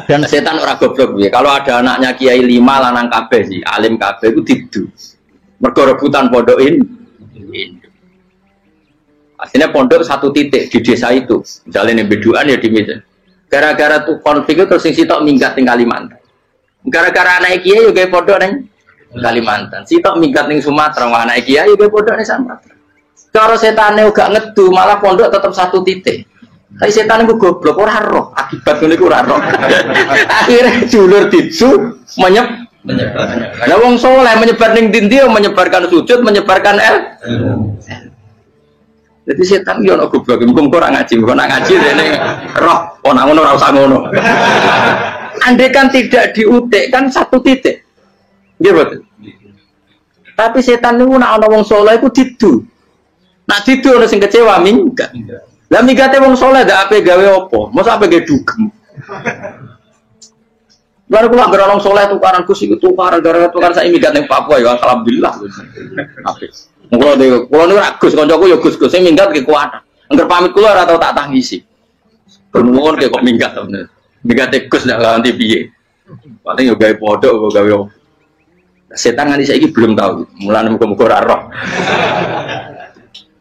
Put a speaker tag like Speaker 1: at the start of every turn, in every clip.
Speaker 1: Dan setan ora goblok piye. Kalau ada anaknya kiai 5 lanang kabeh sih, alim kabeh iku didu. Mergo rebutan pondokin. Aslinya pondok satu titik di desa itu. Misalnya ning Beduan ya di Medan. Gara-gara tuh konflik itu terus sing sitok minggat ning Kalimantan. Gara-gara anak kiai yo gawe pondok ning Kalimantan. Sitok minggat ning Sumatera, anak kiai yo gawe pondok ning Sumatera. Cara setane uga ngedu, malah pondok tetap satu titik. Tapi setan itu goblok, ora roh. Akibat ngene iku ora roh. Akhirnya dulur didu menyebar. Lah wong saleh menyebar ning ndi menyebarkan sujud, menyebarkan Jadi setan yo ono goblok, muga ora ngaji, muga nak ngaji rene roh, ana ngono ora usah ngono. Andai kan tidak diutik kan satu titik. Nggih betul. Tapi setan niku nek ana wong saleh iku didu. Nak didu ono sing kecewa minggat. Lah migate wong saleh ndak ape gawe apa? Mosok ape gawe dugem. Baru kula anggere wong saleh tukaran Gus iku tukaran gara-gara tukaran sak migat ning Papua ya alhamdulillah. Apik. Kula niku ra Gus kancaku ya Gus-Gus sing minggat ki kuat. Angger pamit kula ora tau tak tangisi. Bernuwun kok minggat to. Migate Gus nek nganti piye. Paling yo gawe podok kok gawe apa. Setan nganti saiki belum tahu. Mulane muga-muga ora roh.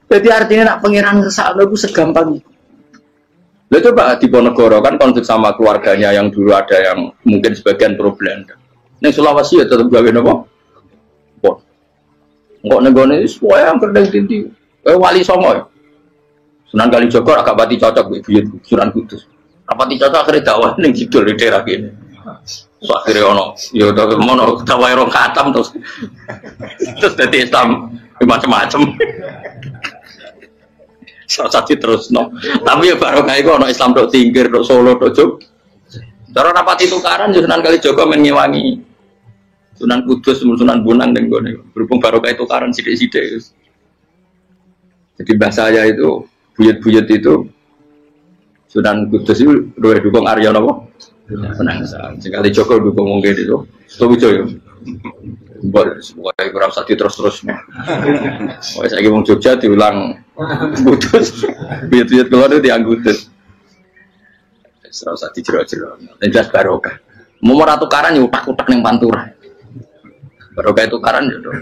Speaker 1: Jadi artinya nak pangeran ngersakno itu segampang itu. Lo coba di Ponegoro kan konflik sama keluarganya yang dulu ada yang mungkin sebagian problem. Neng Sulawesi ya tetap gawe nopo. Bon. Enggak negone semua yang kerdeng tinti. Wali Songo ya. Sunan Kalijogo agak pati cocok buyut Sunan Kudus. Rapati cocok akhirnya dakwah ning jidul di daerah kene. So akhirnya ono ya mono dakwah rong khatam terus dadi Islam macam-macam. Sati terus no. Tapi ya baru kayak gue no Islam dok tingkir dok Solo dok Jog. Cara rapat tukaran Sunan Kalijogo menyewangi Sunan Kudus, Sunan Bonang dan gue berhubung baru kayak tukaran sidik-sidik. Jadi bahasa saya itu buyut-buyut itu Sunan Kudus itu dua dukung Arya Nopo. Penangsa. Kalijogo dukung mungkin itu. Setuju ya. Buat kurang satu terus-terusnya. Wah saya mau Jogja diulang putus, biut-biut keluar itu dianggutus. Serau satu jero-jero. Dan jelas barokah. Mau tukaran ya utak-utak yang pantura. Barokah tukaran ya dong.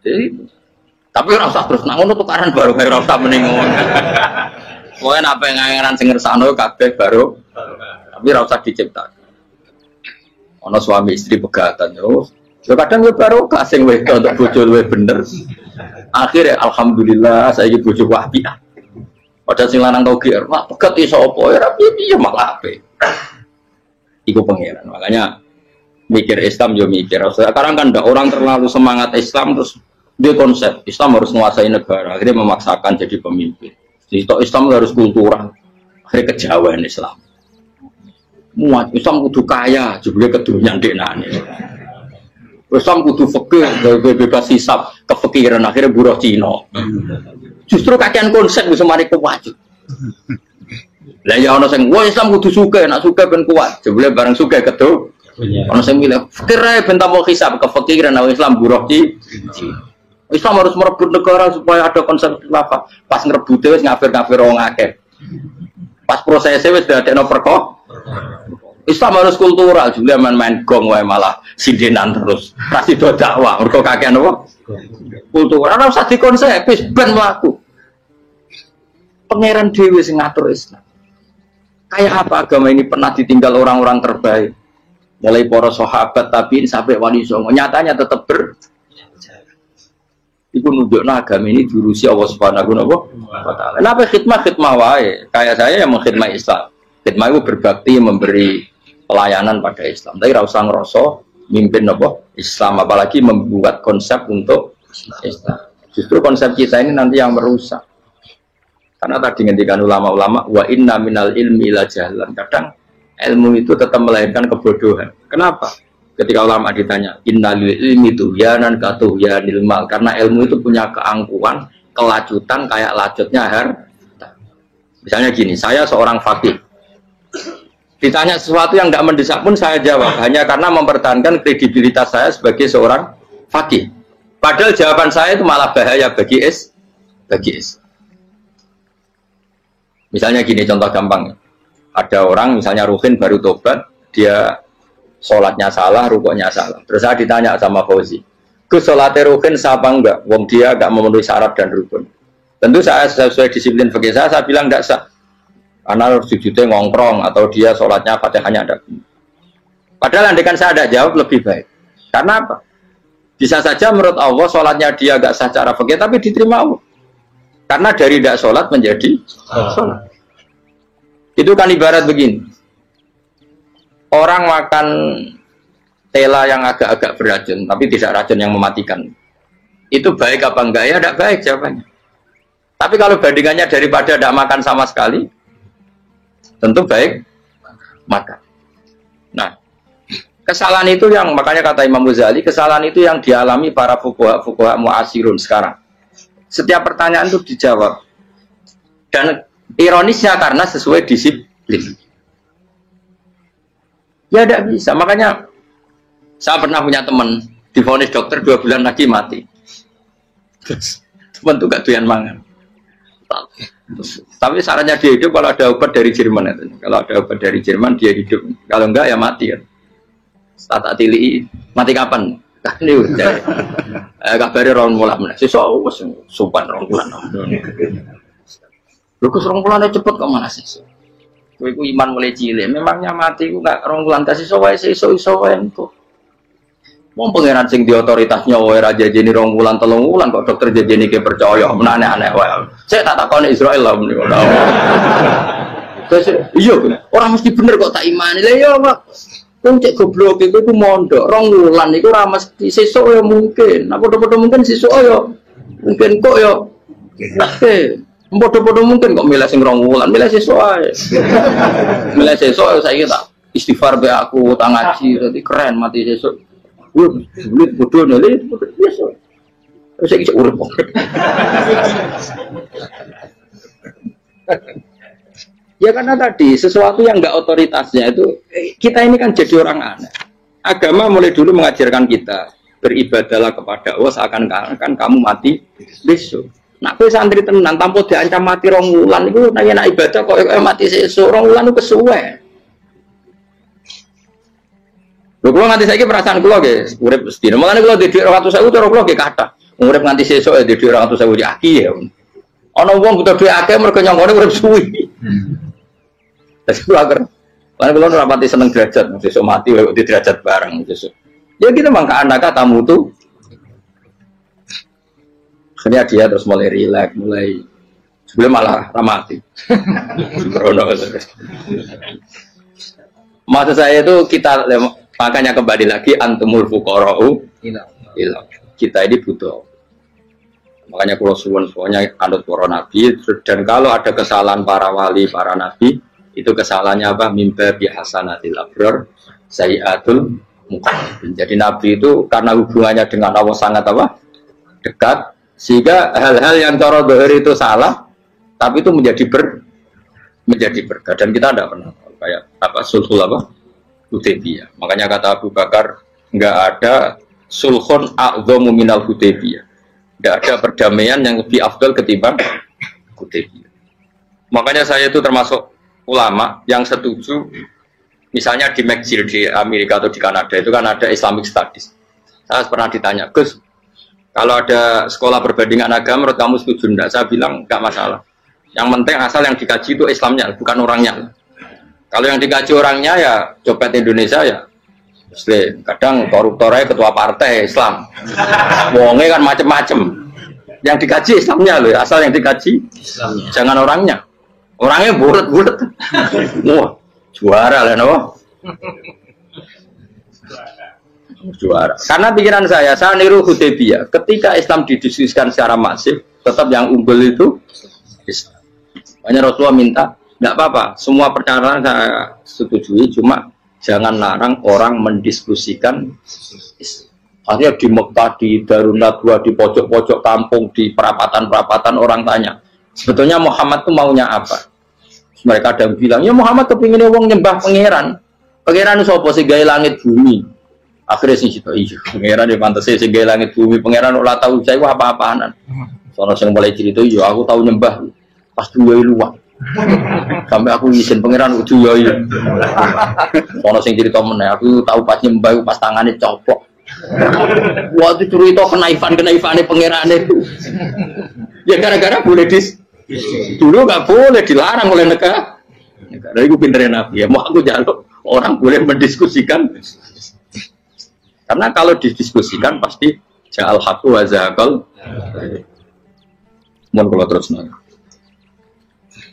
Speaker 1: Jadi, tapi orang usah terus nangun tukaran barokah orang usah meningun. Pokoknya apa yang ngangeran singer sano kabeh baru, tapi orang usah diciptakan. Ono suami istri pegatan terus. Ya kadang yo baru kasing wedok untuk bojo luwih bener. Akhirnya alhamdulillah saiki bojo wapiah. Padahal sing lanang tau GR, mak pegat iso apa ya piye malah ape. Iku pangeran. Makanya mikir Islam yo mikir. Sekarang kan ndak orang terlalu semangat Islam terus dia konsep Islam harus menguasai negara. Akhirnya memaksakan jadi pemimpin. Jadi Islam harus kultural. Akhirnya kejauhan Islam. Muat Islam kudu kaya, jebule kedunyan deknane. Islam kudu fikih, bebas hisab, kefikiran akhirnya buruh Cina. Justru kakean konsep bisa mari kuat. Lah ya ana sing wah Islam kudu sugih, nek sugih ben kuat. Jebule bareng sugih kedu. Ana sing milih fikir ae ben tambah hisab, kefikiran Islam buruh Cina. Islam harus merebut negara supaya ada konsep khilafah. Pas ngrebute wis ngafir-ngafir wong akeh. Pas prosesnya wis dadekno perkara. Islam harus kultural, juga main-main gong wae malah sindenan terus. Kasih do dakwah, mergo kakean apa? Kultural ora usah dikonsep, wis ben mlaku. Pangeran dhewe sing ngatur Islam. Kayak apa agama ini pernah ditinggal orang-orang terbaik. Mulai para sahabat tabi'in sampai wali songo, nyatanya tetap Iku nunjukno agama ini diurusi Allah Subhanahu wa taala. Kenapa khidmah wae? Kayak saya yang mengkhidmah Islam. Khidmah itu berbakti memberi pelayanan pada Islam. Tapi ra usah ngrasa mimpin apa Islam, apalagi membuat konsep untuk Islam. Justru konsep kita ini nanti yang merusak. Karena tadi ngendikan ulama-ulama wa inna minal ilmi ila jahlan. Kadang ilmu itu tetap melahirkan kebodohan. Kenapa? Ketika ulama ditanya innal ilmi tuhyanan katuhyanil mal, karena ilmu itu punya keangkuhan, kelajutan kayak lajutnya harta. Misalnya gini, saya seorang faqih. Ditanya sesuatu yang tidak mendesak pun saya jawab hanya karena mempertahankan kredibilitas saya sebagai seorang faqih. Padahal jawaban saya itu malah bahaya bagi Islam. Misalnya gini contoh gampang. ada orang misalnya Ruhin baru tobat, dia sholatnya salah, rukuknya salah. Terus saya ditanya sama Fauzi, Gus sholatnya Ruhin sah apa enggak? Wong dia enggak memenuhi syarat dan rukun. Tentu saya sesuai disiplin fikih saya bilang enggak sah. Karena sujudnya ngongkrong atau dia sholatnya Fatihahnya ada. Padahal andaikan saya ada jawab lebih baik. Karena apa? Bisa saja menurut Allah sholatnya dia enggak sah secara fikih tapi diterima Allah. Karena dari tidak sholat menjadi sholat. Itu kan ibarat begini. Orang makan tela yang agak-agak beracun, tapi tidak racun yang mematikan. Itu baik apa enggak? Ya tidak baik jawabannya. Tapi kalau bandingannya daripada tidak makan sama sekali, tentu baik makan. Nah, kesalahan itu yang, makanya kata Imam Ghazali, kesalahan itu yang dialami para fuqaha mu'asirun sekarang. Setiap pertanyaan itu dijawab. Dan ironisnya karena sesuai disiplin. Ya tidak bisa. Makanya saya pernah punya teman divonis dokter 2 bulan lagi mati. Terus teman itu gak doyan mangan. Tapi sarannya dia hidup kalau ada obat dari Jerman itu. Kalau ada obat dari Jerman dia hidup. Kalau enggak ya mati ya. Tak tili mati kapan? Kan ini udah. Kabarnya orang mulai mana? Sesuk sopan orang bulan. Lu ke orang bulan cepet kok mana sih? Kowe iku iman mulai cilik, memangnya mati ku gak rong wulan kasih sowae iso wae engko. Wong pangeran sing di otoritasnya wae ra jajeni rong wulan 3 wulan kok dokter jajeni ke percaya, men aneh-aneh wae. Saya tak takoni Israel lah menika. Terus iya ora mesti bener kok tak imani. Lah iya kok. Wong cek goblok iku mondok rong wulan iku ora mesti sesuk ya mungkin. Nah padha-padha mungkin sesuk ya mungkin kok ya. Oke. Bodoh-bodoh mungkin kok milih sing rong wulan, milih sesuk ae. Milih sesuk saiki tak istighfar be aku, tak ngaji, dadi keren mati sesuk. Bulit bodoh nele biasa. Terus iki urip kok. Ya karena tadi sesuatu yang enggak otoritasnya itu kita ini kan jadi orang aneh. Agama mulai dulu mengajarkan kita beribadahlah kepada Allah seakan-akan kamu mati besok. Nak kowe santri tenan tanpa diancam mati 2 wulan iku nanya nak ibadah kok mati sesuk 2 wulan iku kesuwe. Lho kula nganti saiki perasaan kula nggih urip sedina. Mulane kula di 200.000 cara kula nggih kathah. Urip nganti sesuk ya di 200.000 di aki ya. Ana wong butuh dhuwit akeh mergo nyongkone urip suwi. Terus kula akhir lan kula ora pati seneng derajat sesuk mati kok di derajat bareng sesuk. Ya kita mangka anak tamu tuh akhirnya dia terus mulai rileks, mulai sebelum malah ramati. Maksud saya itu kita makanya kembali lagi antumul fuqara'u ila. Kita ini butuh. Makanya kalau suwun-suwunnya anut para nabi dan kalau ada kesalahan para wali, para nabi, itu kesalahannya apa? Mimba bihasanatil abrar sayyiatul muqarrabin. Jadi nabi itu karena hubungannya dengan Allah sangat apa? Dekat. Sehingga hal-hal yang cara dohir itu salah, tapi itu menjadi berkah dan kita tidak pernah kayak apa sulhul apa Hudaybiyah. Makanya kata Abu Bakar nggak ada sulhun a'dhamu minal Hudaybiyah, nggak ada perdamaian yang lebih afdal ketimbang Hudaybiyah. Makanya saya itu termasuk ulama yang setuju, misalnya di McGill di Amerika atau di Kanada itu kan ada Islamic Studies. Saya pernah ditanya, Gus, kalau ada sekolah perbandingan agama, menurut kamu setuju enggak? Saya bilang enggak masalah. Yang penting asal yang dikaji itu Islamnya, bukan orangnya. Kalau yang dikaji orangnya ya copet Indonesia ya Muslim. Kadang koruptornya ketua partai Islam. Wonge kan macem-macem. Yang dikaji Islamnya loh, asal yang dikaji Islamnya. Jangan orangnya. Orangnya bulat-bulat. Wah, juara lah no. Juara. Karena pikiran saya niru Hudaybiyah. Ketika Islam didiskusikan secara masif, tetap yang unggul itu Islam. Makanya Rasulullah minta, nggak apa-apa, semua perkara saya setujui, cuma jangan larang orang mendiskusikan Islam. Akhirnya di Mekah, di Darun Nadwa, di pojok-pojok kampung, di perapatan-perapatan orang tanya, sebetulnya Muhammad itu maunya apa? Mereka ada yang bilang, ya Muhammad kepinginnya wong nyembah pangeran. Pangeran itu apa sih? Gaya langit bumi. Akhirnya sih gitu, iya, pangeran di pantas sih gaya langit bumi, pangeran ulah tahu saya apa-apaanan. Soalnya saya mulai cerita, iya, aku tahu nyembah pas dua luang. Sampai aku izin pangeran uju yo. Ono sing cerita meneh, aku tahu pas nyembah pas tangane coplok. Waktu cerita kenaifan-kenaifane pangerane. Ya gara-gara boleh dulu nggak boleh dilarang oleh negara. Negara itu pinternya Nabi. Ya mau aku jaluk orang boleh mendiskusikan. Karena kalau didiskusikan pasti ja'al haqqu wa zahaqal. Mohon kalau terus nanya.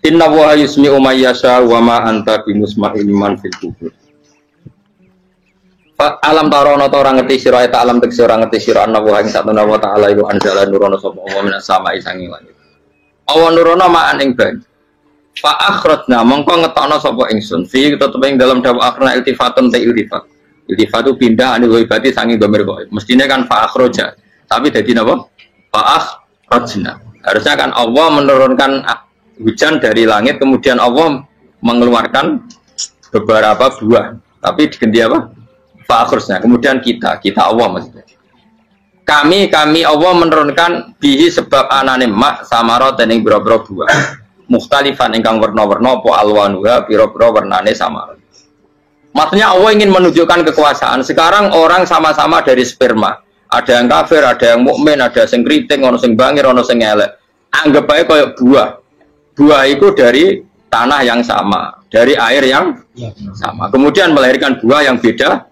Speaker 1: Inna wa yusmi'u may yasha wa ma anta bimusma'il man fil kubur. Alam tarono ta ora ngerti sira ta alam tekse ora ngerti sira ana wa ing satuna wa ta'ala iku anjala nurono sapa wa minas sama'i sanging langit. Awan nurono ma'an ing banyu. Fa akhrajna mongko ngetokno sapa ingsun fi tetep ing dalam dawa akhirna iltifatun ta iltifat. Iltifat itu pindah anil ghaibati sanging dhamir ghaib. Mestine kan fa akhraja. Tapi dadi napa? Fa akhrajna. Harusnya kan Allah menurunkan hujan dari langit, kemudian Allah mengeluarkan beberapa buah. Tapi diganti apa? Fa'akhirnya. Kemudian kita Allah maksudnya. Kami Allah menurunkan bihi sebab anane mak samarot dan ing boro-boro buah. Mukhtalifan ingkang warna-warna apa alwanuha boro-boro warnane samarot. Maksudnya Allah ingin menunjukkan kekuasaan. Sekarang orang sama-sama dari sperma. Ada yang kafir, ada yang mukmin, ada yang kriting, ono sing bangir, ono sing elek. Anggap aja kayak buah. Buah itu dari tanah yang sama, dari air yang sama. Kemudian melahirkan buah yang beda.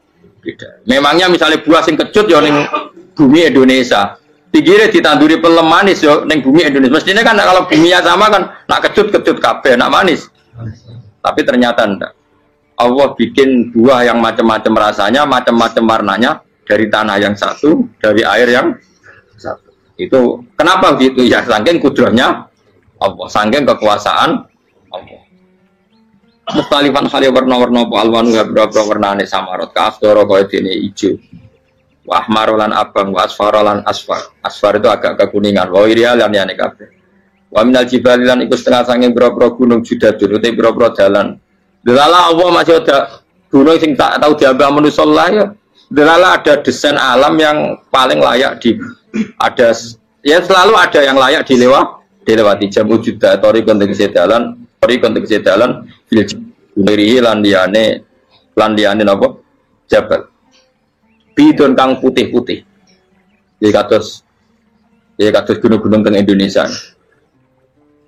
Speaker 1: Memangnya misalnya buah sing kecut ya ning bumi Indonesia. Pinggirnya ditanduri pelem manis ya ning bumi Indonesia. Mestinya kan kalau buminya sama kan nak kecut kabeh, nak manis. Tapi ternyata enggak. Allah bikin buah yang macam-macam rasanya, macam-macam warnanya dari tanah yang satu, dari air yang satu. Itu kenapa begitu? Ya saking kudrahnya Allah, saking kekuasaan Allah. Mustalifan khali warna-warna apa alwanu berapa warnane samarot kaafdoro kaya dene ijo. Wa ahmarolan abang wa asfarolan asfar. Asfar itu agak kekuningan. Wa irial lan yane kabeh. Wa minal jibali lan iku setengah saking berapa gunung judadun uti berapa dalan. Delala Allah masih ada gunung sing tak tahu diambah manusa ya. Delala ada desain alam yang paling layak ada ya selalu ada yang layak dilewati jamu juda tori kontek sedalan filmiri landiane apa jabal bidon kang putih ya kados gunung-gunung teng Indonesia.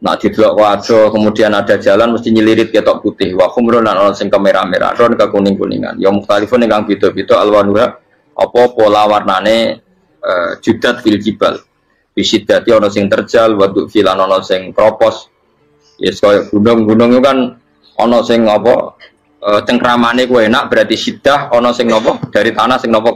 Speaker 1: Nah didelok wajo kemudian ada jalan mesti nyelirit ketok putih wa khumrun lan ana sing kemerah-merah ron ke kuning-kuningan ya mukhtalifun ingkang beda-beda alwanuha apa pola warnane judat fil jibal bisidati ana sing terjal waduk filan ana sing kropos ya kaya gunung-gunung itu kan ana sing apa cengkramane ku enak berarti sidah ana sing napa dari tanah sing napa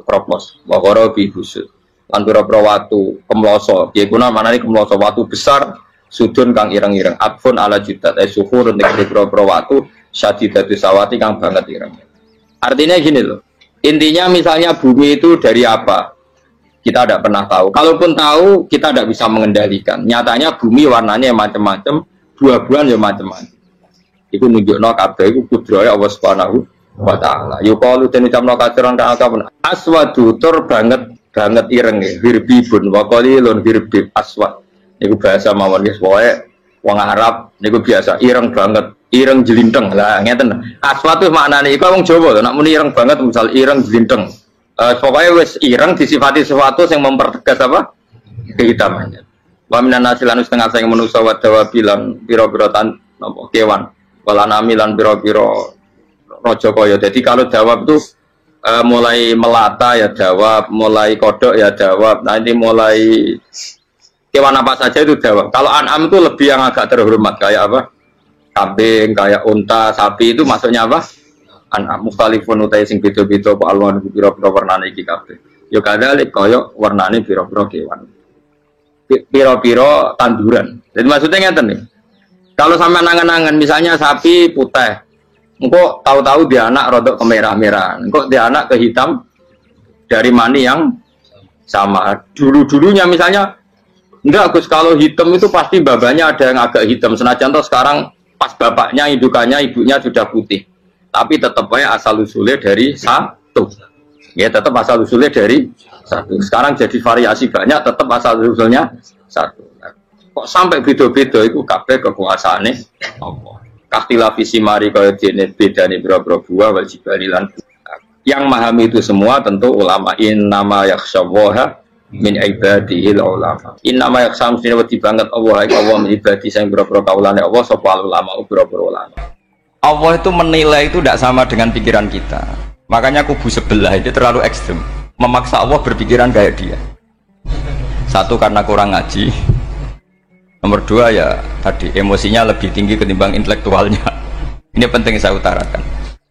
Speaker 1: kropos wa qara bi busud lan pira-pira watu kemloso ya kuna manane kemloso watu besar sudun kang ireng-ireng atfun ala judat suhur nek pira-pira watu syadidatu sawati kang banget ireng. Artinya gini loh, intinya misalnya bumi itu dari apa kita tidak pernah tahu. Kalaupun tahu, kita tidak bisa mengendalikan. Nyatanya bumi warnanya macam-macam, buah-buahan ya macam-macam. Itu nunjukno kabeh iku kudrahe Allah Subhanahu wa taala. Yuqalu den ucapno kaciran kang akeh aswadu tur banget ireng hirbibun wa qalilun hirbib aswad. Niku bahasa mawon guys, pokoke wong Arab niku biasa ireng banget, ireng jelinteng. Lah ngeten. Aswad itu maknane iku wong Jawa to, nek muni ireng banget misal ireng jelinteng. Pokoknya wis ireng disifati sesuatu yang mempertegas apa? Kehitamannya. Wa minan nasilan setengah sing manusa wa dawabilan pira-pira tan napa kewan. Walanami lan pira-pira raja kaya. Jadi kalau dawab itu mulai melata ya dawab, mulai kodok ya dawab. Nanti mulai kewan apa saja itu dawab. Kalau an'am itu lebih yang agak terhormat kayak apa? Kambing, kayak unta, sapi itu maksudnya apa? An'am mukhtalifun utai sing beda-beda apa alwan pira-pira warnane iki kabeh. Ya kadalik kaya warnane pira-pira kewan. Pira-pira tanduran. Jadi maksudnya ngeten nih. Kalau sampai nangan-nangan misalnya sapi putih, engkau tahu-tahu dia anak rodok kemerah-merahan, engkau dia anak kehitam dari mani yang sama. Dulu-dulunya misalnya enggak Gus, kalau hitam itu pasti babanya ada yang agak hitam. Senajan toh sekarang pas bapaknya, indukannya, ibunya sudah putih. Tapi tetap aja asal usulnya dari satu. Ya tetap asal usulnya dari satu. Sekarang jadi variasi banyak, tetap asal usulnya satu. Kok sampai beda-beda itu kabeh kekuasaane Allah. Kahtila visi mari kaya dene bedane boro-boro buah wal jibali lan yang memahami itu semua tentu ulama. Innama yakhsyallaha min ibadihil ulama. Innama yakhsam sine wedi banget Allah min ibadi sing boro-boro kaulane Allah sapa ulama boro-boro ulama. Allah itu menilai itu tidak sama dengan pikiran kita. Makanya kubu sebelah itu terlalu ekstrem. Memaksa Allah berpikiran kayak dia. Satu karena kurang ngaji. Nomor dua ya tadi emosinya lebih tinggi ketimbang intelektualnya. Ini penting saya utarakan.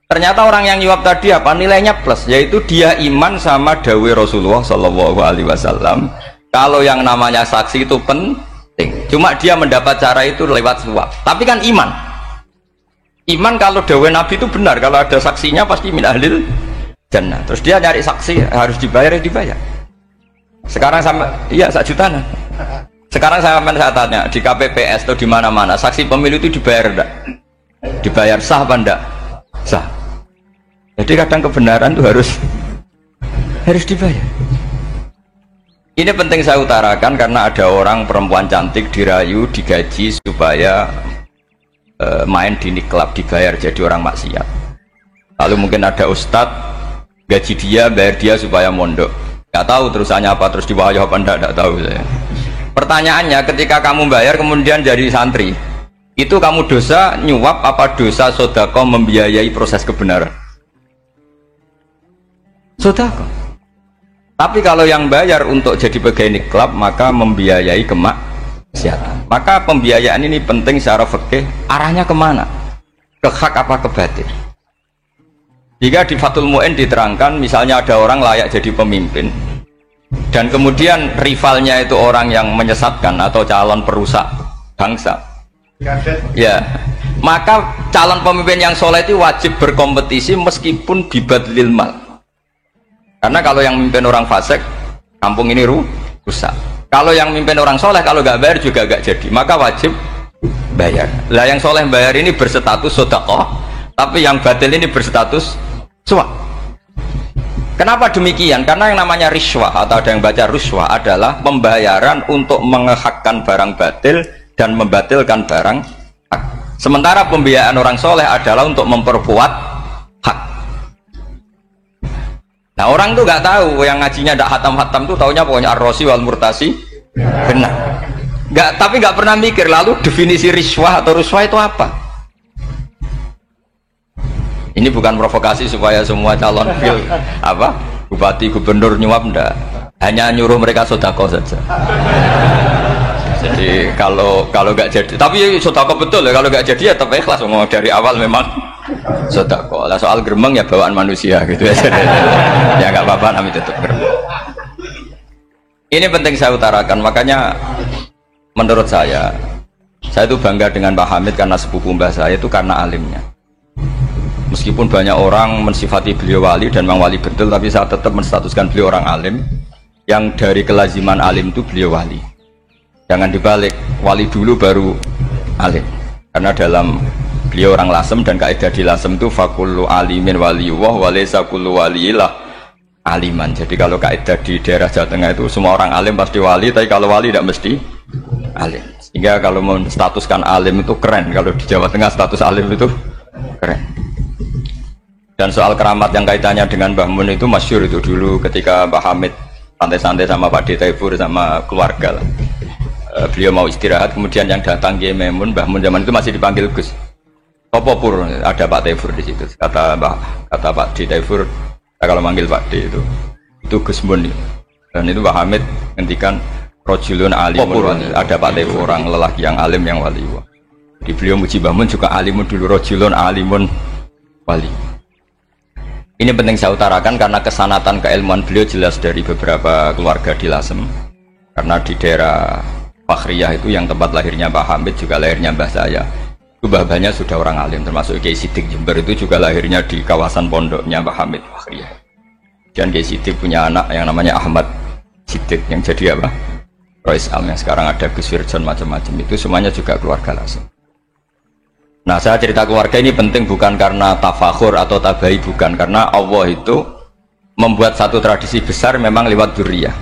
Speaker 1: Ternyata orang yang nyuap tadi apa nilainya plus, yaitu dia iman sama dawai Rasulullah Shallallahu Alaihi Wasallam. Kalau yang namanya saksi itu penting. Cuma dia mendapat cara itu lewat suap. Tapi kan iman. Iman kalau dawai Nabi itu benar. Kalau ada saksinya pasti min ahlil jannah. Terus dia nyari saksi harus dibayar ya dibayar. Sekarang sama iya 1 juta nah. Sekarang saya tanya di KPPS atau di mana-mana saksi pemilu itu dibayar enggak? Dibayar sah apa enggak? Sah. Jadi kadang kebenaran itu harus dibayar. Ini penting saya utarakan karena ada orang perempuan cantik dirayu, digaji supaya main di niklab dibayar jadi orang maksiat. Lalu mungkin ada ustadz gaji dia, bayar dia supaya mondok. Nggak tahu terusannya apa, terus diwayah apa enggak tahu saya. Pertanyaannya ketika kamu bayar kemudian jadi santri itu kamu dosa nyuap apa dosa sodako membiayai proses kebenaran? Sodako. Tapi kalau yang bayar untuk jadi pegawai niklab maka membiayai kemaksiatan. Maka pembiayaan ini penting secara fikih arahnya kemana? Ke hak apa ke batil? Jika di Fathul Mu'in diterangkan misalnya ada orang layak jadi pemimpin dan kemudian rivalnya itu orang yang menyesatkan atau calon perusak bangsa ya, maka calon pemimpin yang soleh itu wajib berkompetisi meskipun bibadlil mal, karena kalau yang memimpin orang fasik kampung ini rusak. Kalau yang memimpin orang soleh kalau nggak bayar juga nggak jadi, maka wajib bayar. Lah yang soleh bayar ini berstatus sedekah, tapi yang batil ini berstatus suap. Kenapa demikian? Karena yang namanya riswah atau ada yang baca ruswah adalah pembayaran untuk mengehakkan barang batil dan membatilkan barang hak. Sementara pembiayaan orang soleh adalah untuk memperkuat hak. Nah orang tuh nggak tahu, yang ngajinya tidak hatam-hatam tuh taunya pokoknya ar-rosi wal murtasi benar. Tapi nggak pernah mikir lalu definisi riswah atau ruswah itu apa? Ini bukan provokasi supaya semua calon bupati gubernur nyuap enggak, hanya nyuruh mereka sodako saja. Jadi kalau nggak jadi, tapi sodako betul ya, kalau nggak jadi ya tetap ikhlas ngomong dari awal memang sodako. Lah soal geremeng ya bawaan manusia gitu ya. Ya nggak apa-apa kami tetap geremeng. Ini penting saya utarakan, makanya menurut saya itu bangga dengan Pak Hamid karena sepupu mbah saya itu karena alimnya. Meskipun banyak orang mensifati beliau wali dan memang wali betul, tapi saya tetap menstatuskan beliau orang alim yang dari kelaziman alim itu beliau wali. Jangan dibalik, wali dulu baru alim. Karena dalam beliau orang lasem dan kaidah di lasem itu fakullu alimin waliyullah walaysa kullu waliyillah aliman. Jadi kalau kaidah di daerah Jawa Tengah itu semua orang alim pasti wali, tapi kalau wali tidak mesti alim. Sehingga kalau menstatuskan alim itu keren, kalau di Jawa Tengah status alim itu keren. Dan soal keramat yang kaitannya dengan Mbah Mun itu masyhur itu dulu ketika Mbah Hamid santai-santai sama Pak Taifur sama keluarga lah. Beliau mau istirahat, kemudian yang datang Kiai Maimun, Mbah Mun zaman itu masih dipanggil Gus. Apa pur ada Pak Taifur di situ. Kata Pak Taifur kalau manggil Pak D itu Gus Mun. Dan itu Mbah Hamid ngendikan rajulun alimun, ada Pak Taifur orang lelaki yang alim yang wali. Di beliau muji Mbah Mun juga alimun dulu, rajulun alimun wali. Ini penting saya utarakan karena kesanatan keilmuan beliau jelas dari beberapa keluarga di Lasem. Karena di daerah Fakhriyah itu yang tempat lahirnya Pak Hamid juga lahirnya mbah saya. Itu mbah-mbahnya sudah orang alim, termasuk Kiai Sidik Jember itu juga lahirnya di kawasan pondoknya Pak Hamid Fakhriyah. Dan Kiai Sidik punya anak yang namanya Ahmad Sidik yang jadi apa? Rois Am yang sekarang ada Gus Firjon macam-macam, itu semuanya juga keluarga Lasem. Nah saya cerita keluarga ini penting bukan karena tafakhur atau tabai, bukan, karena Allah itu membuat satu tradisi besar memang lewat dzurriyyah.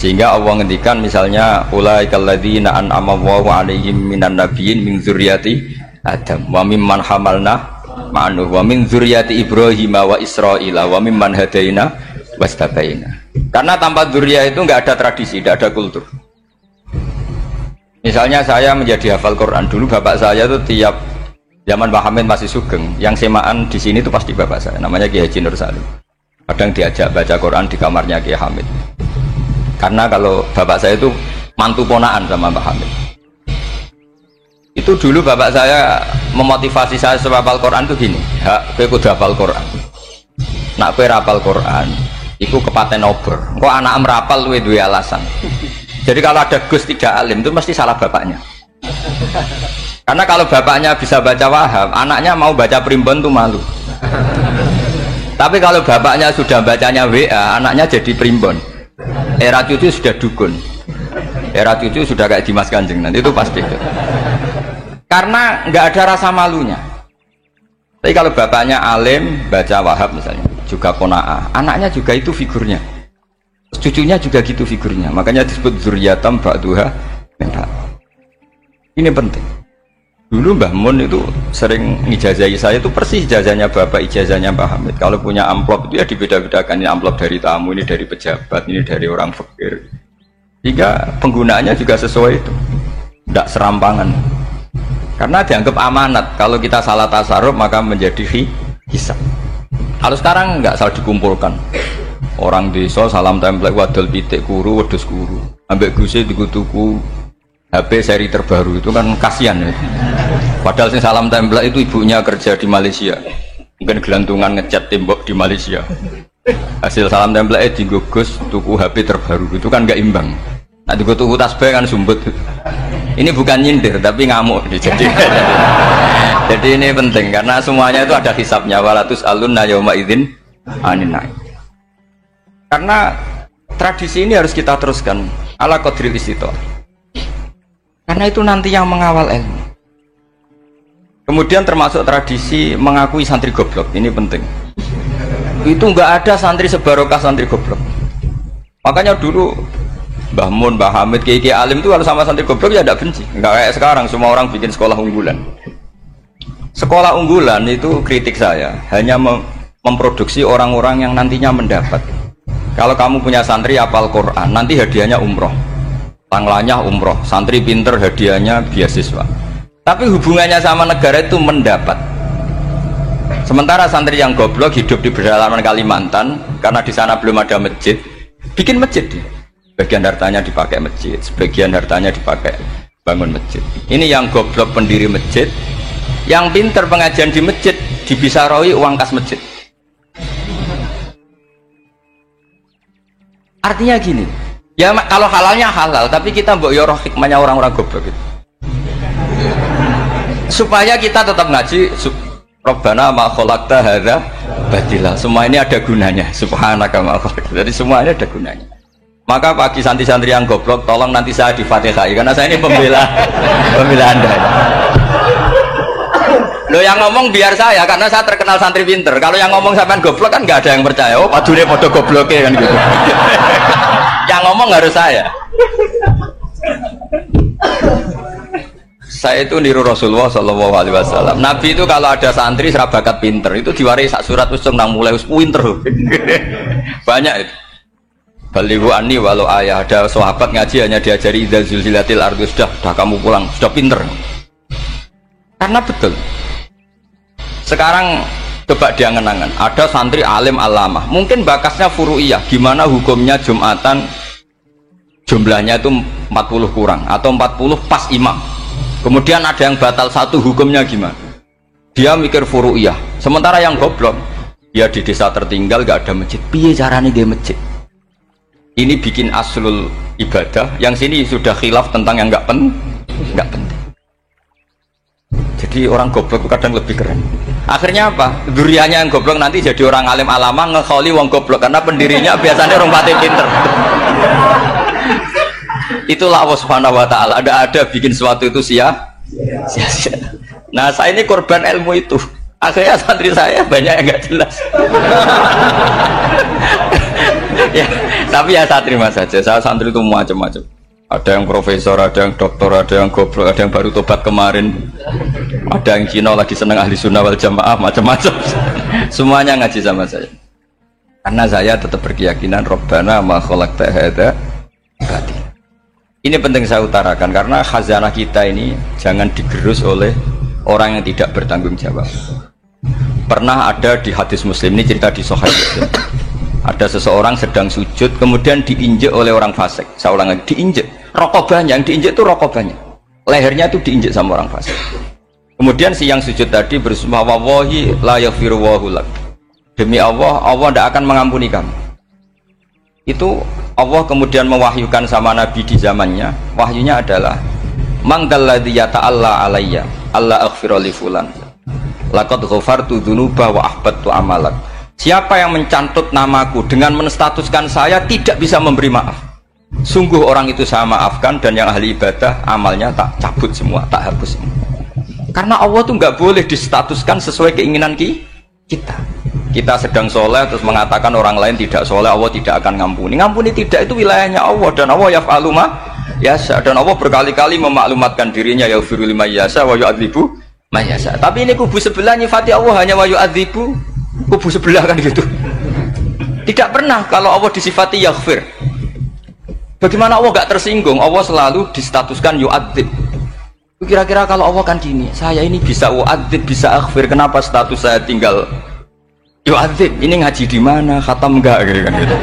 Speaker 1: Sehingga Allah ngendikan misalnya ulaikal ladzina an'ama Allahu 'alaihim minan nabiyyin min dzurriyyati Adam wa mimman hamalna ma'anu wa min dzurriyyati Ibrahim wa Israila wa mimman hadaina wastabaina. Karena tanpa dzurriyyah itu enggak ada tradisi, enggak ada kultur. Misalnya saya menjadi hafal Quran, dulu bapak saya itu tiap zaman Mbah Hamid masih sugeng, yang semaan di sini itu pasti bapak saya, namanya Kiai Haji Nur Salim. Kadang diajak baca Quran di kamarnya Kiai Hamid. Karena kalau bapak saya itu mantu ponaan sama Mbah Hamid. Itu dulu bapak saya memotivasi saya supaya hafal Quran itu gini, kowe kudu hafal Quran. Nak kowe hafal Quran, iku kepaten obor. Engko anak merapal luwe duwe alasan. Jadi kalau ada Gus tidak alim itu mesti salah bapaknya. Karena kalau bapaknya bisa baca Wahab, anaknya mau baca primbon tuh malu. Tapi kalau bapaknya sudah bacanya WA, anaknya jadi primbon. Era cucu sudah dukun, era cucu sudah kayak Dimas Kanjeng, nanti itu pasti itu. Karena nggak ada rasa malunya. Tapi kalau bapaknya alim baca Wahab misalnya, juga Qanaah, anaknya juga itu figurnya, cucunya juga gitu figurnya. Makanya disebut dzurriyatam ba'duha min ba'd. Ini penting. Dulu Mbah Mun itu sering ngijazahi saya, itu persis ijazahnya bapak, ijazahnya Mbah Hamid. Kalau punya amplop itu ya dibeda-bedakan, ini amplop dari tamu, ini dari pejabat, ini dari orang fakir. Jika penggunaannya juga sesuai itu, tidak serampangan. Karena dianggap amanat, kalau kita salah tasarruf maka menjadi hisab. Kalau sekarang nggak salah dikumpulkan. Orang desa salam template wadol pitik kuru, wedhus kuru. Ambek guse dikutuku HP seri terbaru itu kan kasihan ya. Padahal sing salam template itu ibunya kerja di Malaysia, mungkin gelantungan ngecat tembok di Malaysia. Hasil salam template digugus tuku HP terbaru itu kan nggak imbang. Nah tuku tasbih kan sumbut. Ini bukan nyindir tapi ngamuk. Jadi ini penting karena semuanya itu ada hisabnya. Walatus alunna yauma idzin anin naim. Karena tradisi ini harus kita teruskan ala qadril istithaq. Karena itu nanti yang mengawal ilmu. Kemudian termasuk tradisi mengakui santri goblok, ini penting. Itu enggak ada santri sebarokah santri goblok. Makanya dulu Mbah Mun, Mbah Hamid, Kiai Alim itu kalau sama santri goblok ya tidak benci. Enggak kayak sekarang semua orang bikin sekolah unggulan. Sekolah unggulan itu kritik saya hanya memproduksi orang-orang yang nantinya mendapat. Kalau kamu punya santri hafal Quran, nanti hadiahnya umroh. Tanglanya umroh, santri pinter hadiahnya beasiswa. Tapi hubungannya sama negara itu mendapat. Sementara santri yang goblok hidup di pedalaman Kalimantan, karena di sana belum ada masjid, bikin masjid dia. Sebagian hartanya dipakai masjid, sebagian hartanya dipakai bangun masjid. Ini yang goblok pendiri masjid, yang pinter pengajian di masjid dibisaroi uang kas masjid. Artinya gini. Ya kalau halalnya halal, tapi kita mbok yoroh hikmahnya orang-orang goblok gitu. Supaya kita tetap ngaji Rabbana ma khalaqta hadza batila. Semua ini ada gunanya. Subhanaka ma khalaqta. Jadi semua ini ada gunanya. Maka bagi santri-santri yang goblok, tolong nanti saya di Fatihai karena saya ini pembela Anda. Lo yang ngomong biar saya karena saya terkenal santri pinter. Kalau yang ngomong sampean goblok kan nggak ada yang percaya. Oh, padune padha gobloke kan gitu. Yang ngomong harus saya. Saya itu niru Rasulullah Shallallahu Alaihi Wasallam. Nabi itu kalau ada santri serabakat pinter itu diwaris sak surat usung nang mulai pinter. Banyak itu. Balighu anni walau ayah, ada sahabat ngaji hanya diajari idza zulzilatil ardu, sudah kamu pulang, sudah pinter. Karena betul. Sekarang coba diangen-angen, ada santri alim alamah, mungkin bakasnya furu'iyah, gimana hukumnya Jumatan jumlahnya itu 40 kurang atau 40 pas imam. Kemudian ada yang batal satu, hukumnya gimana? Dia mikir furu'iyah. Sementara yang goblok, dia di desa tertinggal gak ada masjid. Piye caranya dia masjid? Ini bikin aslul ibadah, yang sini sudah khilaf tentang yang gak penting. Jadi orang goblok kadang lebih keren. Akhirnya apa? Duriannya yang goblok nanti jadi orang alim alama ngekholi wong goblok karena pendirinya biasanya orang pati pinter. Itulah Allah Subhanahu wa taala. Ada bikin sesuatu itu sia-sia. Nah, saya ini korban ilmu itu. Akhirnya santri saya banyak yang nggak jelas. Ya, Tapi ya saya terima saja. Saya santri itu macam-macam. Ada yang profesor, ada yang doktor, ada yang goblok, ada yang baru tobat kemarin, ada yang Cina lagi seneng ahli sunnah wal jamaah, macam-macam. Semuanya ngaji sama saya. Karena saya tetap berkeyakinan Rabbana ma khalaqta hadza batil. Ini penting saya utarakan karena khazanah kita ini jangan digerus oleh orang yang tidak bertanggung jawab. Pernah ada di hadis Muslim, ini cerita di Sahih Muslim. Ada seseorang sedang sujud kemudian diinjek oleh orang fasik. Saya ulang lagi, diinjek. Rokobahnya, yang diinjek itu rokobahnya. Lehernya itu diinjek sama orang fasik. Kemudian si yang sujud tadi bersumpah wallahi la yaghfiru wallahu lak. Demi Allah, Allah tidak akan mengampuni kamu. Itu Allah kemudian mewahyukan sama Nabi di zamannya. Wahyunya adalah manggalladzi yata'alla alayya alla aghfira li fulan. Laqad ghafartu dzunuba wa ahbattu amalak. Siapa yang mencantut namaku dengan menstatuskan saya tidak bisa memberi maaf. Sungguh orang itu saya maafkan dan yang ahli ibadah amalnya tak cabut semua, tak hapus semua. Karena Allah tuh nggak boleh distatuskan sesuai keinginan kita. Kita sedang soleh terus mengatakan orang lain tidak soleh, Allah tidak akan ngampuni. Ngampuni tidak, itu wilayahnya Allah dan Allah yaf'alu ma yasha, dan Allah berkali-kali memaklumatkan dirinya yaghfiru liman yasha wa yu'adzibu man yasha. Tapi ini kubu sebelah nyifati Allah hanya wa yu'adzibu, kubu sebelah kan gitu. Tidak pernah kalau Allah disifati yaghfir. Bagaimana Allah gak tersinggung? Allah selalu distatuskan yu'adzib. Kira-kira kalau Allah kan gini, saya ini bisa u'adzib, bisa aghfir, kenapa status saya tinggal yu'adzib? Ini ngaji di mana? Khatam enggak gitu.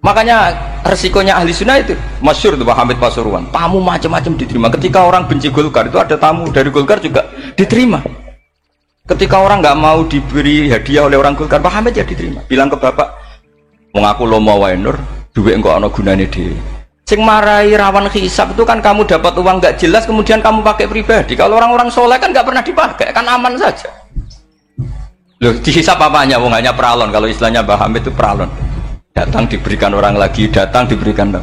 Speaker 1: Makanya resikonya ahli sunnah itu masyhur tuh Pak Hamid Pasuruan. Tamu macam-macam diterima. Ketika orang benci Golkar itu ada tamu dari Golkar juga diterima. Ketika orang nggak mau diberi hadiah oleh orang Golkar, Pak Hamid ya diterima. Bilang ke bapak, mengaku lomo wae nur, duit enggak ana gunane dhewe. Sing marai rawan hisab itu kan kamu dapat uang nggak jelas kemudian kamu pakai pribadi. Kalau orang-orang soleh kan nggak pernah dipakai, kan aman saja. Loh, dihisab apanya? Wong hanya peralon. Kalau istilahnya Mbah Hamid itu peralon. Datang diberikan orang lagi, datang diberikan.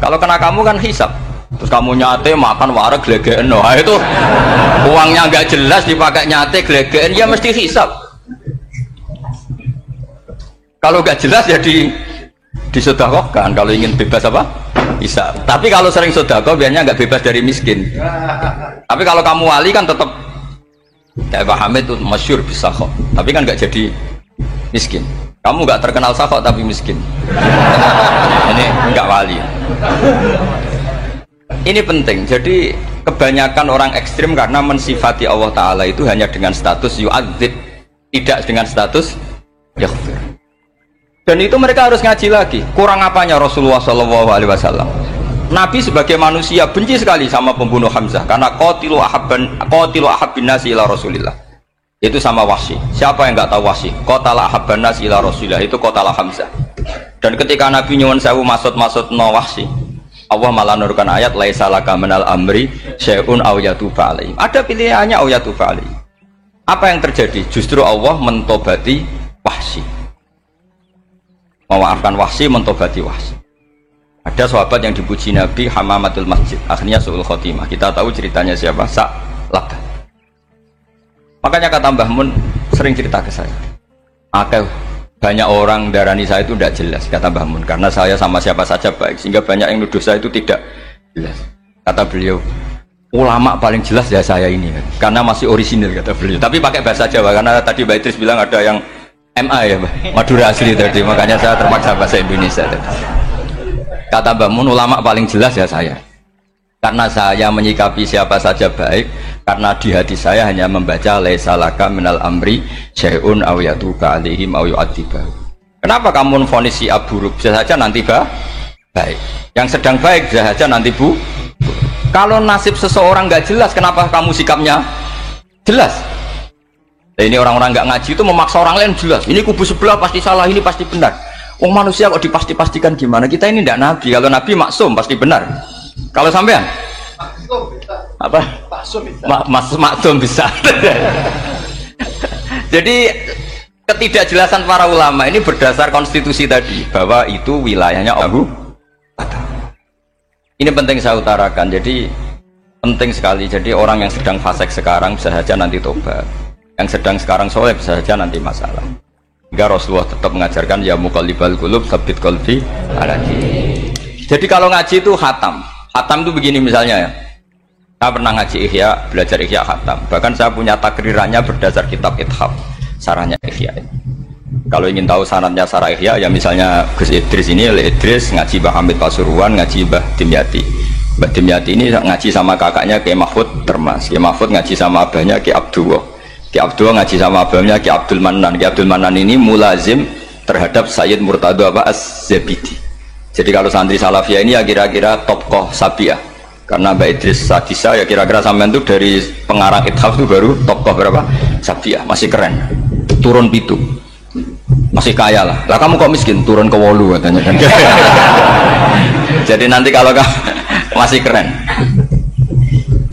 Speaker 1: Kalau kena kamu kan hisab. Terus kamu nyate makan wareg glegeken. Nah, itu uangnya nggak jelas dipakai nyate glegeken, ya mesti hisab. Kalau nggak jelas ya disedekahkan. Kalau ingin bebas apa? Bisa. Tapi kalau sering sedekah biasanya nggak bebas dari miskin. Tapi kalau kamu wali kan tetap kayak Pak Hamid itu masyhur bisa kok. Tapi kan nggak jadi miskin. Kamu nggak terkenal sakok tapi miskin. Ini nggak wali. Ini penting. Jadi kebanyakan orang ekstrim karena mensifati Allah Taala itu hanya dengan status yu'adzib, tidak dengan status yaghfir. Dan itu mereka harus ngaji lagi. Kurang apanya Rasulullah SAW? Nabi sebagai manusia benci sekali sama pembunuh Hamzah karena qatilu ahabbin nasi ila Rasulillah. Itu sama Wahsy. Siapa yang nggak tahu Wahsy? Qatala ahabban nasi ila Rasulillah, itu qatala Hamzah. Dan ketika Nabi nyuwun sewu maksud no Wahsy, Allah malah nurkan ayat laisa laka minal amri syai'un aw yatuba alaihim. Ada pilihannya aw yatuba alaihim. Apa yang terjadi? Justru Allah mentobati Wahsy. Memaafkan Wahsy, mentobati Wahsy. Ada sahabat yang dipuji Nabi Hamamatul Masjid, akhirnya su'ul khotimah. Kita tahu ceritanya siapa? Sa'labah. Makanya kata Mbah Mun sering cerita ke saya. Banyak orang darani saya itu tidak jelas, kata Mbah Mun, karena saya sama siapa saja baik, sehingga banyak yang nuduh saya itu tidak jelas. Kata beliau, ulama paling jelas ya saya ini, karena masih orisinil, kata beliau. Tapi pakai bahasa Jawa, karena tadi Mbak Idris bilang ada yang MA ya, Madura asli tadi, makanya saya terpaksa bahasa Indonesia tadi. Kata Mbah Mun, ulama paling jelas ya saya, karena saya menyikapi siapa saja baik, karena di hati saya hanya membaca laisa laka minal amri syai'un aw yatuba alaihim aw yu'adziba. Kenapa kamu memvonis si buruk? Bisa saja nanti baik. Yang sedang baik bisa saja nanti bu. Kalau nasib seseorang nggak jelas, kenapa kamu sikapnya jelas? Nah, ini orang-orang nggak ngaji itu memaksa orang lain jelas. Ini kubu sebelah pasti salah, ini pasti benar. Oh, manusia kok dipasti-pastikan gimana? Kita ini tidak nabi. Kalau nabi maksum pasti benar. Kalau sampean apa? Maksum bisa. Jadi ketidakjelasan para ulama ini berdasar konstitusi tadi bahwa itu wilayahnya Allah. Ini penting saya utarakan. Jadi penting sekali. Jadi orang yang sedang fasik sekarang bisa saja nanti tobat. Yang sedang sekarang soleh bisa saja nanti masalah. Hingga Rasulullah tetap mengajarkan ya muqallibal qulub tsabbit qalbi ala dinik. Jadi kalau ngaji itu khatam. Khatam itu begini misalnya ya. Saya pernah ngaji Ihya, belajar Ihya khatam. Bahkan saya punya takrirannya berdasar kitab Ithaf, sarahnya Ihya. Kalau ingin tahu sanadnya sarah Ihya, ya misalnya Gus Idris ini, Idris ngaji Mbah Hamid Pasuruan, ngaji Mbah Dimyati. Mbah Dimyati ini ngaji sama kakaknya Kiai Mahfud Termas. Kiai Mahfud ngaji sama abahnya Kiai Abdullah. Kiai Abdullah ngaji sama abahnya Kiai Abdul Manan. Kiai Abdul Manan ini mulazim terhadap Sayyid Murtado Az-Zabidi. Jadi kalau santri Salafiyah ini ya kira-kira tokoh Sabiah. Karena Mbak Idris Sadisa ya kira-kira sampean itu dari pengarang Ithaf itu baru tokoh berapa? Sabiah, masih keren. Turun pitu. Masih kaya lah. Lah kamu kok miskin? Turun ke wolu katanya kan. Jadi nanti kalau kamu masih keren.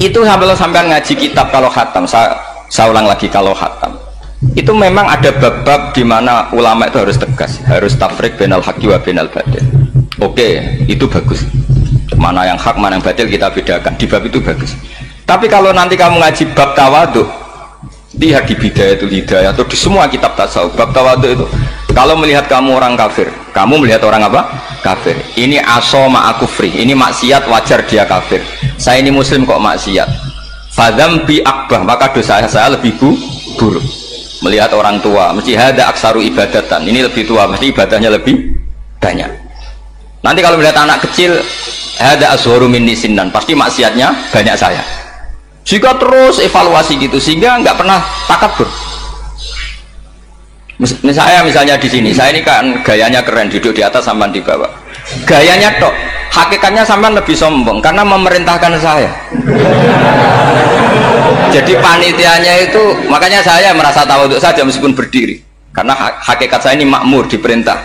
Speaker 1: Itu sampai ngaji kitab kalau khatam. Saya ulang lagi kalau khatam itu memang ada bab-bab di mana ulama itu harus tegas, harus tafriq bainal haqqi wa bainal batil. Oke, itu bagus. Mana yang hak, mana yang batil kita bedakan. Di bab itu bagus. Tapi kalau nanti kamu ngaji bab tawadhu, lihat di Bidayatul Hidayah atau di semua kitab tasawuf, bab tawadhu itu kalau melihat kamu orang kafir, kamu melihat orang apa? Kafir. Ini aso ma'akufri, ini maksiat wajar dia kafir. Saya ini muslim kok maksiat. Fadzambi akbah, maka dosa saya lebih buruk. Melihat orang tua, mesti hada aksaru ibadatan, ini lebih tua, mesti ibadahnya lebih banyak. Nanti kalau melihat anak kecil, hada aswaru minni sinnan, pasti maksiatnya banyak saya. Jika terus evaluasi gitu, sehingga nggak pernah takabur. Misalnya di sini, saya ini kan gayanya keren, duduk di atas sampai di bawah. Gayanya tok, hakikatnya sampai lebih sombong karena memerintahkan saya. Jadi panitianya itu, makanya saya merasa tawadhu saja meskipun berdiri. Karena hakikat saya ini makmur, diperintah.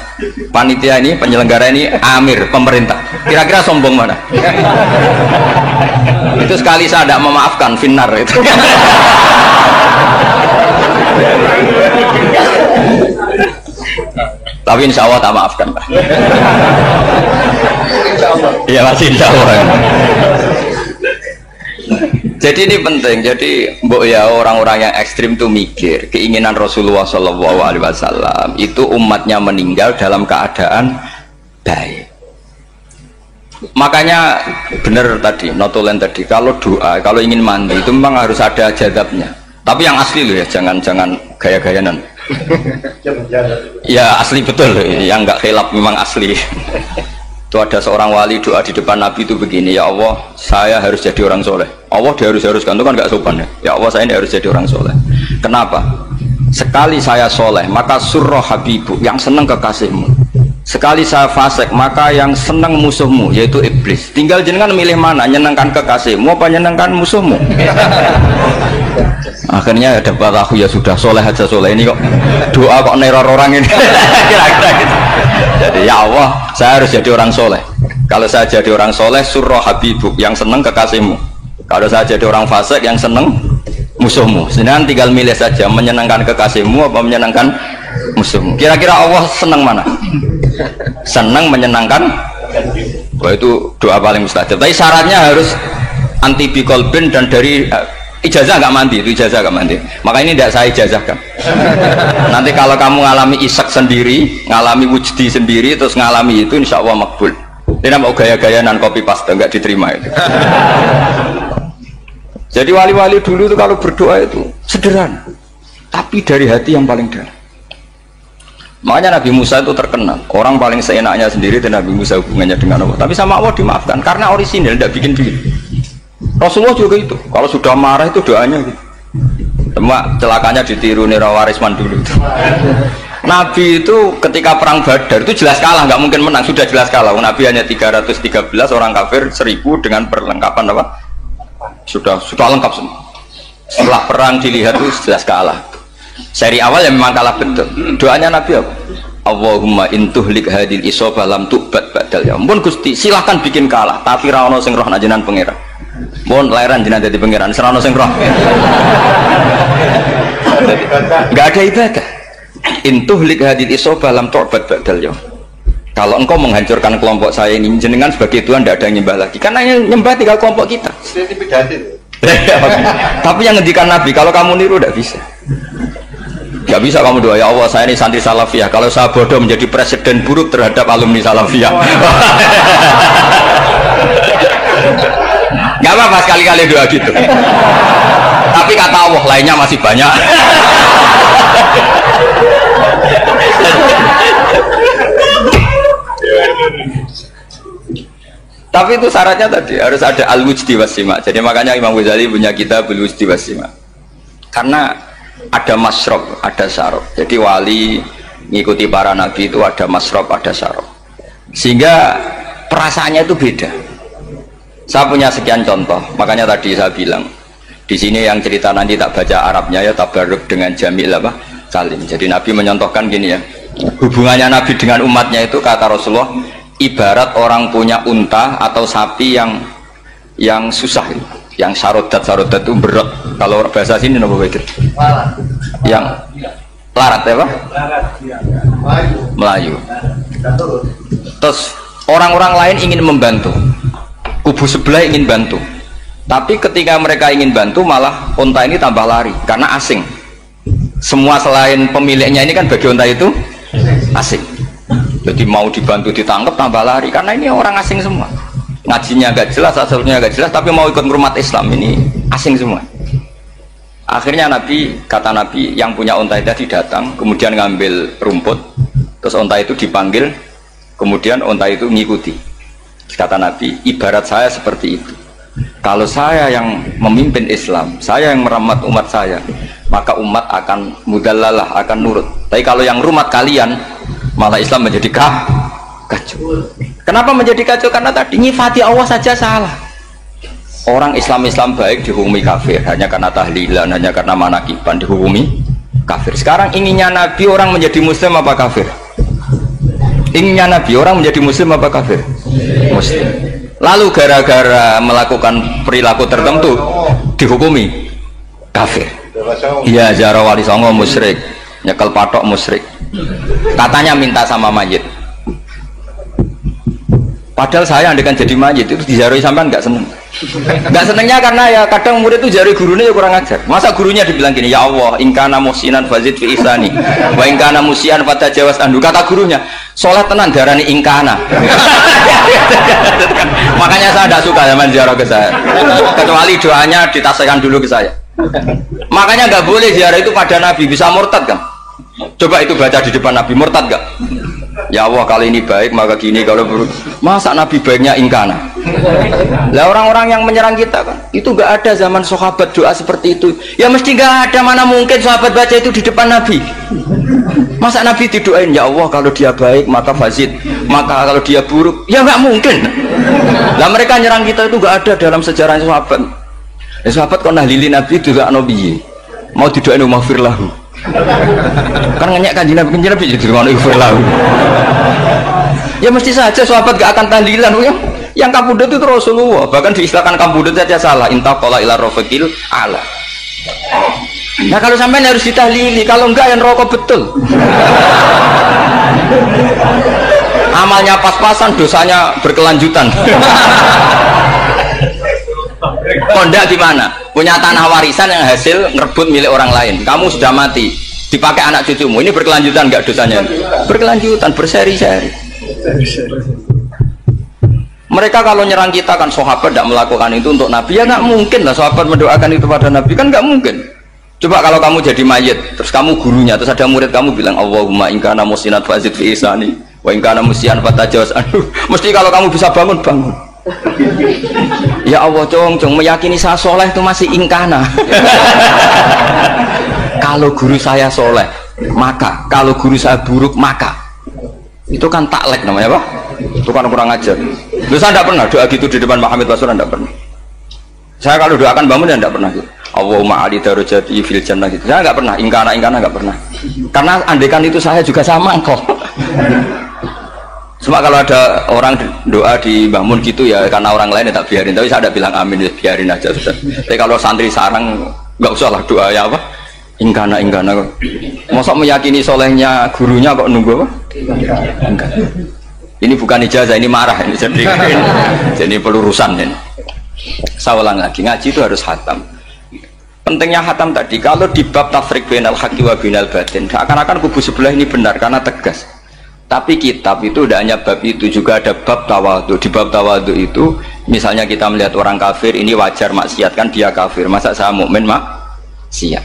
Speaker 1: Panitia ini, penyelenggara ini amir, pemerintah. Kira-kira sombong mana? Itu sekali saya tidak memaafkan, finnar itu. Tapi insya Allah tak maafkan, Pak. Iya masih insya Allah. Jadi ini penting. Jadi mbok ya orang-orang yang ekstrim itu mikir keinginan Rasulullah SAW itu umatnya meninggal dalam keadaan baik. Makanya benar tadi, notulen tadi, kalau doa, kalau ingin mandi itu memang harus ada jadabnya. Tapi yang asli loh ya, jangan gaya-gayanan. Ya asli betul, yang nggak khilaf memang asli. Itu ada seorang wali doa di depan Nabi itu begini, ya Allah saya harus jadi orang soleh. Allah diharuskan itu kan nggak sopan ya. Ya Allah saya ini harus jadi orang soleh. Kenapa? Sekali saya soleh maka surroh habibu, yang senang kekasihmu. Sekali saya fasik maka yang senang musuhmu, yaitu iblis. Tinggal jenengan milih mana, nyenangkan kekasihmu apa nyenangkan musuhmu. Akhirnya ada aku ya sudah soleh aja, soleh ini kok doa kok neror orang ini. Kira-kira gitu. Jadi ya Allah saya harus jadi orang soleh. Kalau saya jadi orang soleh surroh habibuk, yang senang kekasihmu. Kalau saya jadi orang fasik yang senang musuhmu. Sedangkan tinggal milih saja, menyenangkan kekasihmu apa menyenangkan musuhmu. Kira-kira Allah senang mana? Senang menyenangkan. Wah itu doa paling mustajab. Tapi syaratnya harus anti bikolbin dan dari ijazah nggak mandi, itu ijazah nggak mandi. Maka ini tidak saya ijazahkan. Nanti kalau kamu ngalami isak sendiri, ngalami wujdi sendiri, terus ngalami itu, insya Allah makbul. Ini mau gaya-gayanan copy paste nggak diterima itu. Jadi wali-wali dulu itu kalau berdoa itu sederhana, tapi dari hati yang paling dalam. Makanya Nabi Musa itu terkenal, orang paling seenaknya sendiri dan Nabi Musa hubungannya dengan Allah. Tapi sama Allah dimaafkan karena orisinil, tidak bikin-bikin. Rasulullah juga itu, kalau sudah marah itu doanya gitu. Cuma celakanya ditiru Nirawarisman dulu itu. Nabi itu ketika perang Badar itu jelas kalah, nggak mungkin menang, sudah jelas kalah. Nabi hanya 313 orang kafir, 1000 dengan perlengkapan apa? Sudah lengkap semua. Setelah perang dilihat itu jelas kalah. Seri awal yang memang kalah betul. Doanya Nabi apa? Allahumma intuhlik hadil isobah lam tu'bad badal ya. Ampun Gusti, silahkan bikin kalah, tapi ra ono sing roh najenan pangeran. Mohon lahiran jenazah di pangeran, serano sing roh. Enggak ada ibadah. Intuhlik hadil isobah lam tu'bad badal ya. Kalau engkau menghancurkan kelompok saya ini, jenengan sebagai Tuhan tidak ada yang nyembah lagi. Karena yang nyembah tinggal kelompok kita. Tapi yang ngendikan Nabi, kalau kamu niru tidak bisa. Gak bisa kamu doa, ya Allah saya ini santri salafiyah, kalau saya bodoh menjadi presiden buruk terhadap alumni salafiyah. Gak apa-apa sekali-kali doa gitu. Tapi kata Allah lainnya masih banyak. Tapi itu syaratnya tadi harus ada al-wujdi wasima. Jadi makanya Imam Ghazali punya kitab al-wujdi wasima. Karena ada masrob, ada syarab. Jadi wali ngikuti para nabi itu ada masrob, ada syarab. Sehingga perasaannya itu beda. Saya punya sekian contoh. Makanya tadi saya bilang di sini yang cerita nanti tak baca Arabnya ya, tabarruk dengan Jamil apa? Salim. Jadi Nabi menyontohkan gini ya. Hubungannya Nabi dengan umatnya itu kata Rasulullah ibarat orang punya unta atau sapi yang susah, yang sarodat itu berat. Kalau bahasa sini apa begitu? Yang larat ya Pak? Melayu. Terus orang-orang lain ingin membantu, kubu sebelah ingin bantu, tapi ketika mereka ingin bantu malah unta ini tambah lari karena asing. Semua selain pemiliknya ini kan bagi unta itu asing. Jadi mau dibantu ditangkap tambah lari karena ini orang asing semua. Ngajinya agak jelas, asalnya agak jelas, tapi mau ikut rumah Islam ini asing semua. Akhirnya kata Nabi yang punya unta tadi datang, kemudian ngambil rumput, terus unta itu dipanggil, kemudian unta itu ngikuti. Kata Nabi, ibarat saya seperti itu. Kalau saya yang memimpin Islam, saya yang merawat umat saya, maka umat akan mudallalah, akan nurut. Tapi kalau yang rumat kalian, malah Islam menjadi kacau. Kenapa menjadi kacau? Karena tadi nyifati Allah saja salah. Orang Islam baik dihukumi kafir hanya karena tahlilan, hanya karena manakiban dihukumi kafir. Sekarang inginnya Nabi orang menjadi muslim apa kafir? Inginnya Nabi orang menjadi muslim apa kafir? Muslim. Lalu gara-gara melakukan perilaku tertentu dihukumi kafir. Iya, ziarah wali songo musyrik, nyekel patok musyrik. Katanya minta sama mayit. Padahal saya andekan jadi mayit itu diziarahi sampean nggak seneng. Nggak senengnya karena ya kadang murid itu jari gurunya ya kurang ajar. Masa gurunya dibilang gini, ya Allah, ingkana musinan fazid fi ihsani, wa ingkana musian fatajawaz anhu. Kata gurunya, soleh tenan darani ingkana. Makanya saya tidak suka zaman ziarah ke saya. Kecuali doanya ditasihkan dulu ke saya. Makanya nggak boleh ziarah itu pada Nabi, bisa murtad kan? Coba itu baca di depan Nabi, murtad gak? Ya Allah kali ini baik maka gini, kalau buruk masa Nabi baiknya ingkana. Lah orang-orang yang menyerang kita kan itu gak ada zaman sahabat doa seperti itu. Ya mesti gak ada, mana mungkin sahabat baca itu di depan Nabi. Masa Nabi didoain ya Allah kalau dia baik maka fazid, maka kalau dia buruk ya gak mungkin. Lah mereka nyerang kita itu gak ada dalam sejarah sahabat. Ya sahabat kok nahlili Nabi juga Nabi mau didoain maghfirlahu. Kan ngenyek kanjeng Nabi jadi ngono iku lahu. Ya mesti saja sahabat gak akan tahlilan yang kabudut itu Rasulullah, bahkan diistilahkan kabudut saja salah, intaqala ila rafiqil ala. Nah kalau sampai harus ditahlili, kalau enggak yang rokok betul. Amalnya pas-pasan, dosanya berkelanjutan. Kondak gimana? Punya tanah warisan yang hasil ngerebut milik orang lain. Kamu sudah mati, dipakai anak cucumu. Ini berkelanjutan nggak dosanya? Berkelanjutan, berseri-seri. Mereka kalau nyerang kita kan sahabat tidak melakukan itu untuk Nabi, ya nggak mungkin lah sahabat mendoakan itu pada Nabi, kan nggak mungkin. Coba kalau kamu jadi mayit, terus kamu gurunya, terus ada murid kamu bilang Allahumma ingkana musinat fazid fi ihsani wa ingkana musian fatajawaz anhu. Mesti kalau kamu bisa bangun. Ya Allah cong meyakini saya soleh itu masih ingkana. Kalau guru saya soleh maka, kalau guru saya buruk maka, itu kan taklek namanya Pak. Itu kan kurang ajar. Loh, saya tidak pernah doa gitu di depan Muhammad Rasulullah, tidak pernah. Saya kalau doakan bangun ya tidak pernah gitu. Allahumma ali darajati fil jannah gitu. Saya nggak pernah ingkana nggak pernah. Karena andekan itu saya juga sama kok. Cuma kalau ada orang doa di bangun gitu ya karena orang lain ya tak biarin, tapi saya tidak bilang amin, ya biarin aja sudah. Tapi kalau santri sarang nggak usah lah doa ya apa ingkana kok. Masa meyakini solehnya gurunya kok nunggu apa? Enggak. Ini bukan ijazah, ini marah ini jadi pelurusan ini. Saya ulang lagi, ngaji itu harus khatam. Pentingnya khatam tadi, kalau di bab tafriq bainal haqqi wa bainal batin, seakan-akan kubu sebelah ini benar karena tegas. Tapi kitab itu tidak hanya bab itu, juga ada bab tawadhu. Di bab tawadhu itu, misalnya kita melihat orang kafir, ini wajar maksiat kan dia kafir. Masa saya mukmin maksiat?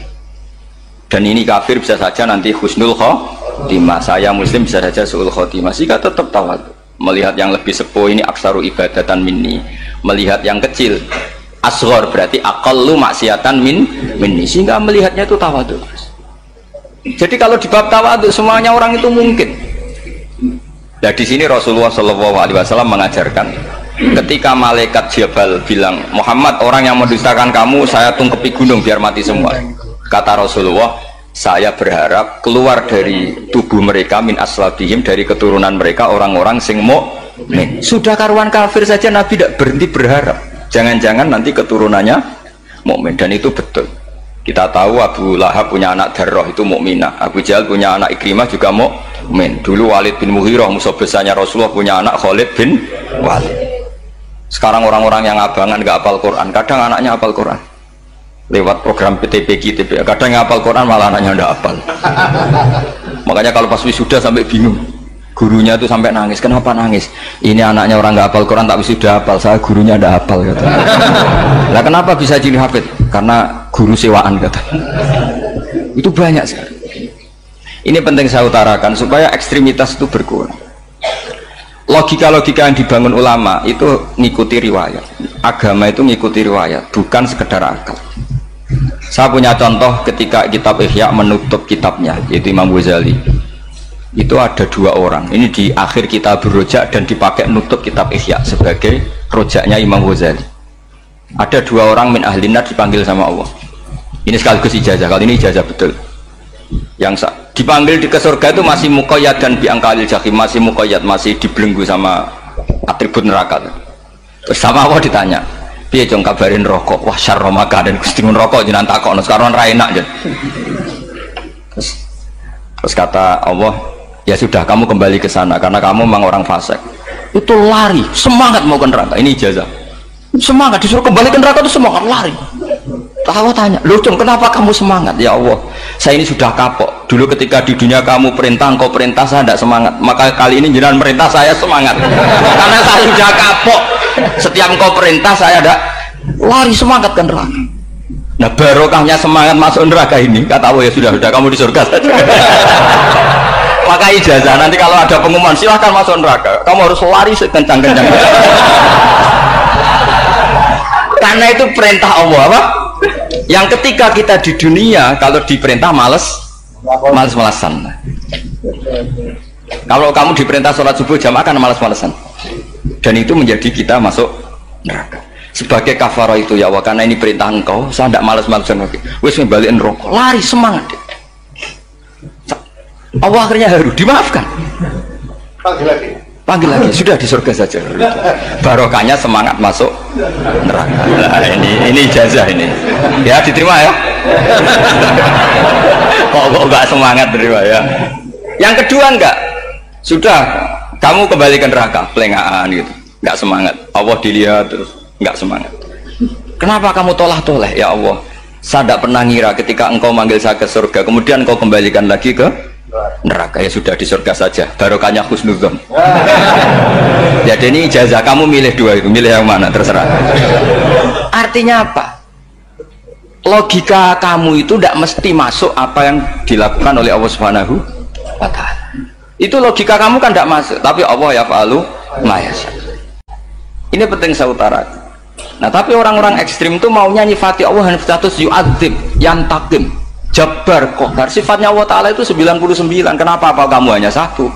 Speaker 1: Dan ini kafir bisa saja nanti husnul khotimah. Saya muslim bisa saja su'ul khotimah. Sehingga tetap tawadhu. Melihat yang lebih sepuh ini aksaru ibadatan minni. Melihat yang kecil asghar berarti aqallu maksiatan minni, sehingga melihatnya itu tawadhu. Jadi kalau di bab tawadhu semuanya orang itu mungkin. Nah di sini Rasulullah SAW mengajarkan, ketika malaikat Jabal bilang, Muhammad, orang yang mendustakan kamu saya tungkepi gunung biar mati semua. Kata Rasulullah, saya berharap keluar dari tubuh mereka min aslabihim, dari keturunan mereka orang-orang sing mukmin. Sudah karuan kafir saja Nabi tidak berhenti berharap. Jangan-jangan nanti keturunannya mukmin, dan itu betul. Kita tahu Abu Lahab punya anak Darroh itu mukminah, Abu Jahal punya anak Ikrimah juga mukmin. Dulu Walid bin Mughirah musuh besarnya Rasulullah punya anak Khalid bin Walid. Sekarang orang-orang yang abangan nggak hafal Quran, kadang anaknya hafal Quran lewat program PTPG, kadang yang hafal Quran malah anaknya nggak hafal. Makanya kalau pas wisuda sampai bingung. Gurunya itu sampai nangis. Kenapa nangis? Ini anaknya orang nggak hafal Quran tapi sudah hafal, saya gurunya nggak hafal kata. Nah kenapa bisa jadi hafid? Karena guru sewaan kata. Itu banyak sekali. Ini penting saya utarakan supaya ekstremitas itu berkurang. Logika-logika yang dibangun ulama itu ngikuti riwayat. Agama itu ngikuti riwayat, bukan sekedar akal. Saya punya contoh ketika kitab Ihya menutup kitabnya, yaitu Imam Ghazali. Itu ada dua orang, ini di akhir kitab Rojak dan dipakai nutup kitab Ihya sebagai rojaknya Imam Ghazali. Ada dua orang min ahlinar dipanggil sama Allah. Ini sekaligus ijazah, kali ini ijazah betul. Yang dipanggil di ke surga itu masih muqayyad dan biangkalil jahim, masih muqayyad, masih dibelenggu sama atribut neraka. Terus sama Allah ditanya, piye jong kabarin rokok? Wah syarra maka dan Gusti rokok jenengan takokno sekarang ra enak. Terus kata Allah, ya sudah kamu kembali ke sana karena kamu memang orang fasik. Itu lari semangat mau ke neraka. Ini ijazah, semangat disuruh kembali ke neraka itu semangat lari. Allah tanya, loh Jom kenapa kamu semangat? Ya Allah, saya ini sudah kapok. Dulu ketika di dunia kamu perintah, engkau perintah, saya tidak semangat. Maka kali ini jenengan perintah saya semangat. Karena saya sudah kapok. Setiap engkau perintah saya ada lari semangat ke neraka. Nah barokahnya semangat masuk neraka ini, kata Allah, ya sudah kamu di surga saja. Maka ijazah nanti kalau ada pengumuman silahkan masuk neraka, kamu harus lari sekencang-kencang. Karena itu perintah Allah apa? Yang ketika kita di dunia kalau diperintah males-malesan. Kalau kamu diperintah sholat subuh jamaah kan males-malesan. Dan itu menjadi kita masuk neraka. Sebagai kafarah itu ya Allah, karena ini perintah engkau, saya tidak males-malesan lagi. Wes ngembaliin rokok, lari semangat. Allah akhirnya harus dimaafkan. Panggil lagi, sudah di surga saja. Barokahnya semangat masuk neraka. Nah, ini ijazah ini. Ya diterima ya. Kok enggak semangat terima ya. Yang kedua enggak. Sudah kamu kembali ke neraka, pelengahan gitu. Enggak semangat. Allah dilihat terus enggak semangat. Kenapa kamu toleh-toleh ya Allah? Saya tidak pernah ngira ketika engkau manggil saya ke surga, kemudian engkau kembalikan lagi ke neraka. Ya sudah di surga saja, barokahnya husnudzon. Jadi ini ijazah, kamu milih dua itu, milih yang mana terserah. Artinya apa? Logika kamu itu tidak mesti masuk apa yang dilakukan oleh Allah Subhanahu wa Ta'ala. Itu logika kamu kan tidak masuk, tapi Allah yaf'alu ma yasha. Ini penting saya utarakan. Nah tapi orang-orang ekstrim itu maunya nyifati Allah dengan status yu'adzib, yantakim, Jabbar, Qahar. Sifatnya Allah Ta'ala itu 99. Kenapa apa kamu hanya satu?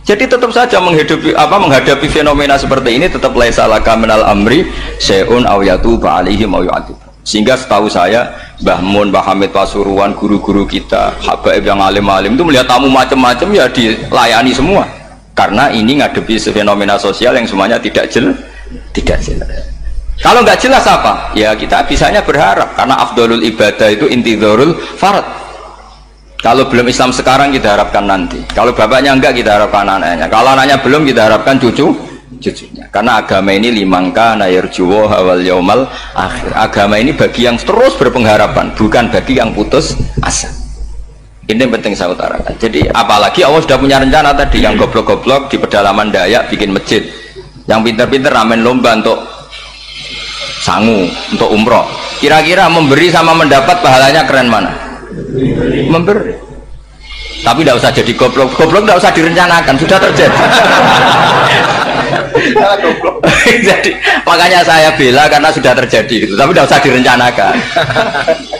Speaker 1: Jadi tetap saja menghadapi fenomena seperti ini tetap laisa laka minal amri syai'un aw yatuba alaihim aw yu'adzib. Sehingga setahu saya Mbah Mun, Mbah Hamid Pasuruan, guru-guru kita, habaib yang alim-alim itu melihat tamu macam-macam ya dilayani semua. Karena ini ngadepi fenomena sosial yang semuanya tidak jelas. Kalau nggak jelas apa? Ya kita bisanya berharap karena afdolul ibadah itu intidharul farad. Kalau belum Islam sekarang kita harapkan nanti. Kalau bapaknya enggak kita harapkan anaknya. Kalau anaknya belum kita harapkan cucu. cucunya. Karena agama ini limangka nayarjuwo hawal yaumal akhir. Agama ini bagi yang terus berpengharapan, bukan bagi yang putus asa. Ini yang penting saya utarakan. Jadi apalagi Allah sudah punya rencana tadi, yang goblok-goblok di pedalaman Dayak bikin masjid, yang pinter-pinter ramen lomba untuk sangu, untuk umroh. Kira-kira memberi sama mendapat pahalanya keren mana? Memberi. Tapi tidak usah jadi goblok. Goblok tidak usah direncanakan, sudah terjadi. Jadi makanya saya bela karena sudah terjadi gitu. Tapi tidak usah direncanakan.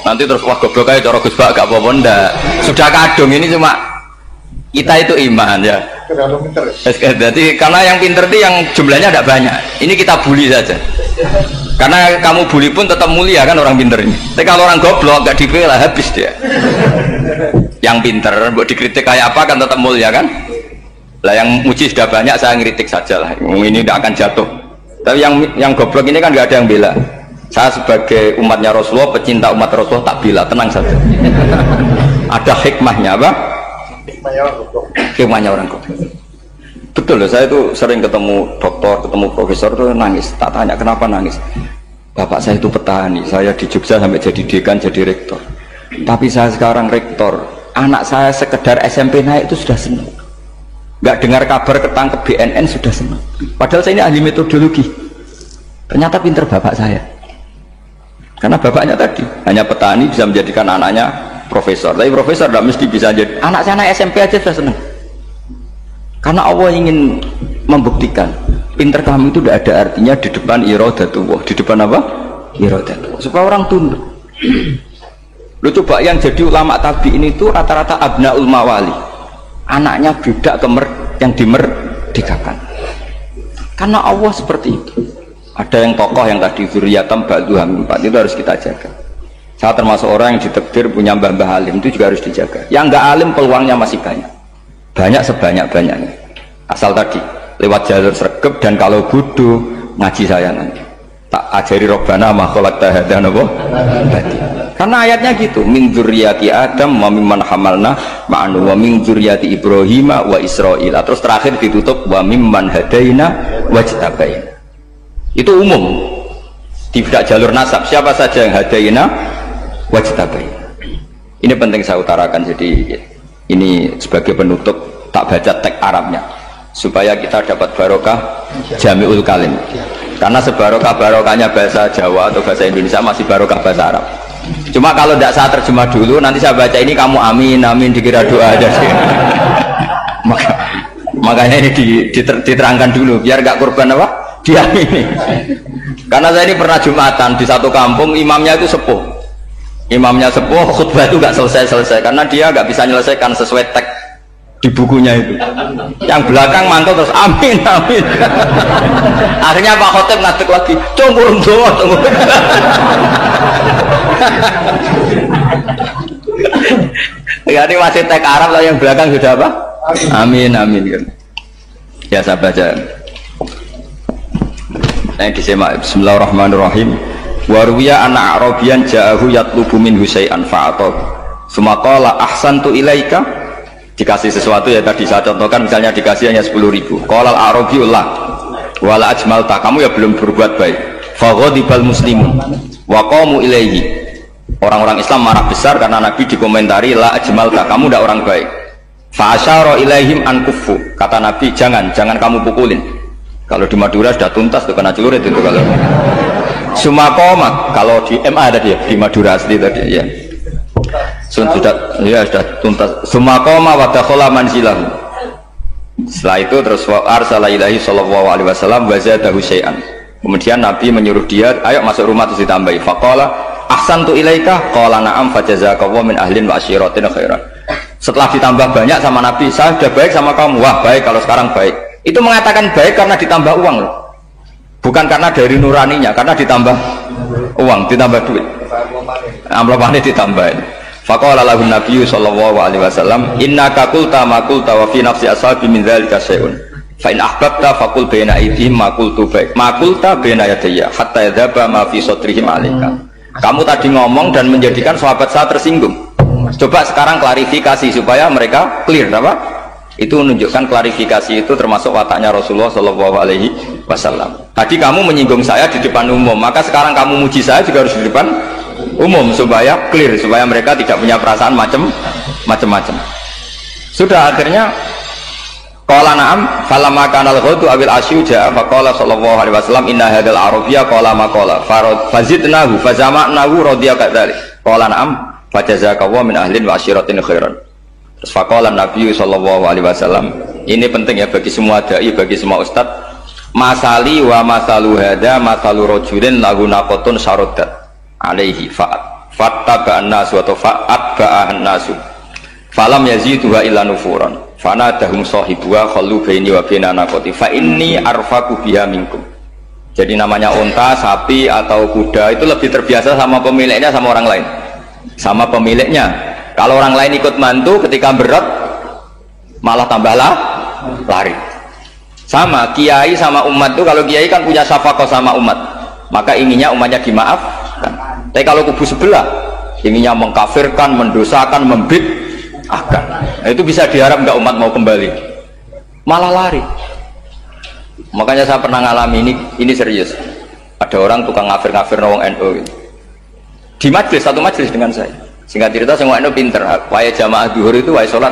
Speaker 1: Nanti terus wah goblok aja cara Gus Bak gak apa-apa ndak. Sudah kadung, ini cuma kita itu iman ya. Jadi karena yang pinter itu yang jumlahnya tidak banyak. Ini kita bully saja. Karena kamu bully pun tetap mulia kan orang pinter ini. Tapi kalau orang goblok gak dibela habis dia. Yang pinter buat dikritik kayak apa kan tetap mulia kan. Lah yang muji sudah banyak, saya ngeritik saja lah. Ini tidak akan jatuh. Tapi yang goblok ini kan nggak ada yang bela. Saya sebagai umatnya Rasulullah, pecinta umat Rasulullah tak bela, tenang saja. Ada hikmahnya apa? Hikmahnya orang goblok. Betul loh, saya itu sering ketemu dokter, ketemu profesor tuh nangis. Tak tanya kenapa nangis. Bapak saya itu petani, saya di Jogja sampai jadi dekan, jadi rektor. Tapi saya sekarang rektor, anak saya sekedar SMP naik itu sudah senang. Nggak dengar kabar ketangkep BNN sudah senang. Padahal saya ini ahli metodologi. Ternyata pinter bapak saya. Karena bapaknya tadi hanya petani bisa menjadikan anaknya profesor. Tapi profesor tidak mesti bisa jadi. Anak saya anak SMP aja sudah senang. Karena Allah ingin membuktikan pinter kamu itu tidak ada artinya di depan iradatullah. Di depan apa? Iradatullah. Supaya orang tunduk. Lu coba yang jadi ulama tabi ini tuh rata-rata abnaul mawali. Anaknya budak yang dimerdekakan. Karena Allah seperti itu. Ada yang tokoh yang tadi zuriyatam ba'duham 4 itu harus kita jaga. Saya termasuk orang yang ditakdir punya mbah-mbah alim, itu juga harus dijaga. Yang enggak alim peluangnya masih banyak. Banyak sebanyak-banyaknya. Asal tadi lewat jalur sregep, dan kalau bodoh ngaji saya nanti. Tak ajari robbana ma khalaqta hadza napa? Karena ayatnya gitu, min dzurriyyati Adam wa mimman hamalna ma'anu wa min dzurriyyati Ibrahim wa Israil. Terus terakhir ditutup wa mimman hadaina wajtabaina. Itu umum. Tidak jalur nasab, siapa saja yang hadaina wajtabaina. Ini penting saya utarakan, jadi ini sebagai penutup tak baca teks Arabnya supaya kita dapat barokah jami'ul kalim. Karena sebarokah-barokahnya bahasa Jawa atau bahasa Indonesia masih barokah bahasa Arab. Cuma kalau tidak saya terjemah dulu, nanti saya baca ini kamu amin, amin dikira doa aja sih. Makanya ini diterangkan dulu, biar gak korban apa? Diamini. Karena saya ini pernah Jumatan di satu kampung, imamnya itu sepuh. Imamnya sepuh, khutbah itu gak selesai-selesai. Karena dia gak bisa menyelesaikan sesuai teks di bukunya itu. Yang belakang mantul terus amin amin. Akhirnya Pak Khotib ngadeg lagi, tunggu doa tunggu. Ya ini masih teks Arab lah, yang belakang sudah apa? Amin amin. Ya saya baca. Nah disimak. Bismillahirrahmanirrahim. Warwiya anak Arabian ja'ahu yatlubu min husay'an fa'atah. Sumaqala ahsantu ilaika. Dikasih sesuatu ya tadi saya contohkan, misalnya dikasih hanya 10.000. Qalal arabiyullah wala ajmalta, kamu ya belum berbuat baik. Faghadibal muslimun wa qamu ilaihi. Orang-orang Islam marah besar karena Nabi dikomentari la ajmalta, kamu tidak orang baik. Fa asyara ilaihim an kuffu, kata Nabi jangan kamu pukulin. Kalau di Madura sudah tuntas tuh kena celurit itu kalau. Sumakomat, kalau di MA tadi ya, di Madura asli tadi ya. Sudah tuntas. Sumakoma wa dakhala manzilahu. Setelah itu terus arsala ilahi sallallahu alaihi wasallam wa zadahu syai'an. Kemudian Nabi menyuruh dia, ayo masuk rumah terus ditambahi. Faqala ahsantu ilaika qala na'am fajazakallahu min ahlin wa asyiratin khairan. Setelah ditambah banyak sama Nabi, saya sudah baik sama kamu. Wah, baik kalau sekarang baik. Itu mengatakan baik karena ditambah uang loh. Bukan karena dari nuraninya, karena ditambah uang, ditambah duit. Amplopane ditambahin. Faqala lahu Nabi sallallahu alaihi wasallam, innaka qulta ma qulta wa fi nafsi ashabi min dzalika syai'un. Fa in ahbabta faqul baina aydihim ma qultu baik. Ma qulta baina yadayya hatta yadhaba ma fi sadrihim alaika. Kamu tadi ngomong dan menjadikan sahabat saya tersinggung. Coba sekarang klarifikasi supaya mereka clear apa? Itu menunjukkan klarifikasi itu termasuk wataknya Rasulullah Shallallahu Alaihi Wasallam. Tadi kamu menyinggung saya di depan umum, maka sekarang kamu muji saya juga harus di depan umum supaya clear, supaya mereka tidak punya perasaan macam-macam. Sudah akhirnya qala na'am falamma kana al-ghadu awil asyu ja'a faqala sallallahu alaihi wasallam inna hadzal arabiyya qala ma qala fazidnahu fazama'nahu radiya kadzalik qala na'am fajazakallahu min ahlin wa asyiratin khairan. Terus faqala Nabi sallallahu alaihi wasallam, ini penting ya bagi semua dai, bagi semua ustaz, masali wa masalu hada masalu rajulin lahu naqatun syaradat alaihi fattaba'an nasu atau fa'atba'an nasu falam yaziduha illa nufuran fanadahum sahibuha khallu baini wa baina naqati fa inni arfaku biha minkum. Jadi namanya unta, sapi atau kuda itu lebih terbiasa sama pemiliknya sama orang lain. Sama pemiliknya. Kalau orang lain ikut mantu ketika berat malah tambahlah lari. Sama kiai sama umat itu, kalau kiai kan punya syafaqah sama umat, maka inginnya umatnya dimaafkan. Tapi kalau kubu sebelah inginnya mengkafirkan, mendosakan, membid'ahkan, nah, itu bisa diharap nggak umat mau kembali, malah lari. Makanya saya pernah ngalami ini serius. Ada orang tukang ngafir-ngafir nawang NU gitu. Di majlis, satu majlis dengan saya. Singkat cerita, semua NU pinter. Wahai jamaah duhur itu, wahai sholat,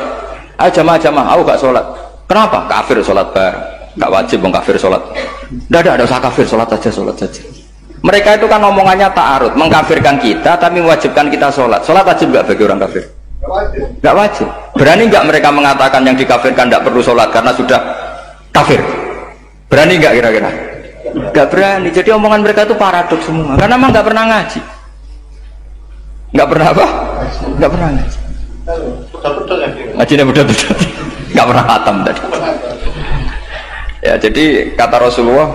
Speaker 1: ayo jamaah, aku gak sholat. Kenapa? Kafir sholat bareng. Gak wajib mengkafir sholat. Tidak usah kafir, sholat saja. Mereka itu kan omongannya ta'arud, mengkafirkan kita tapi mewajibkan kita sholat. Sholat wajib gak bagi orang kafir? Gak wajib. Berani gak mereka mengatakan yang dikafirkan tidak perlu sholat karena sudah kafir? Berani gak kira-kira? Gak berani. Jadi omongan mereka itu paradoks semua, karena memang gak pernah ngaji. Gak pernah apa? Gak pernah ngaji. Ngajinya betul-betul gak pernah khatam tadi. Ya, jadi kata Rasulullah,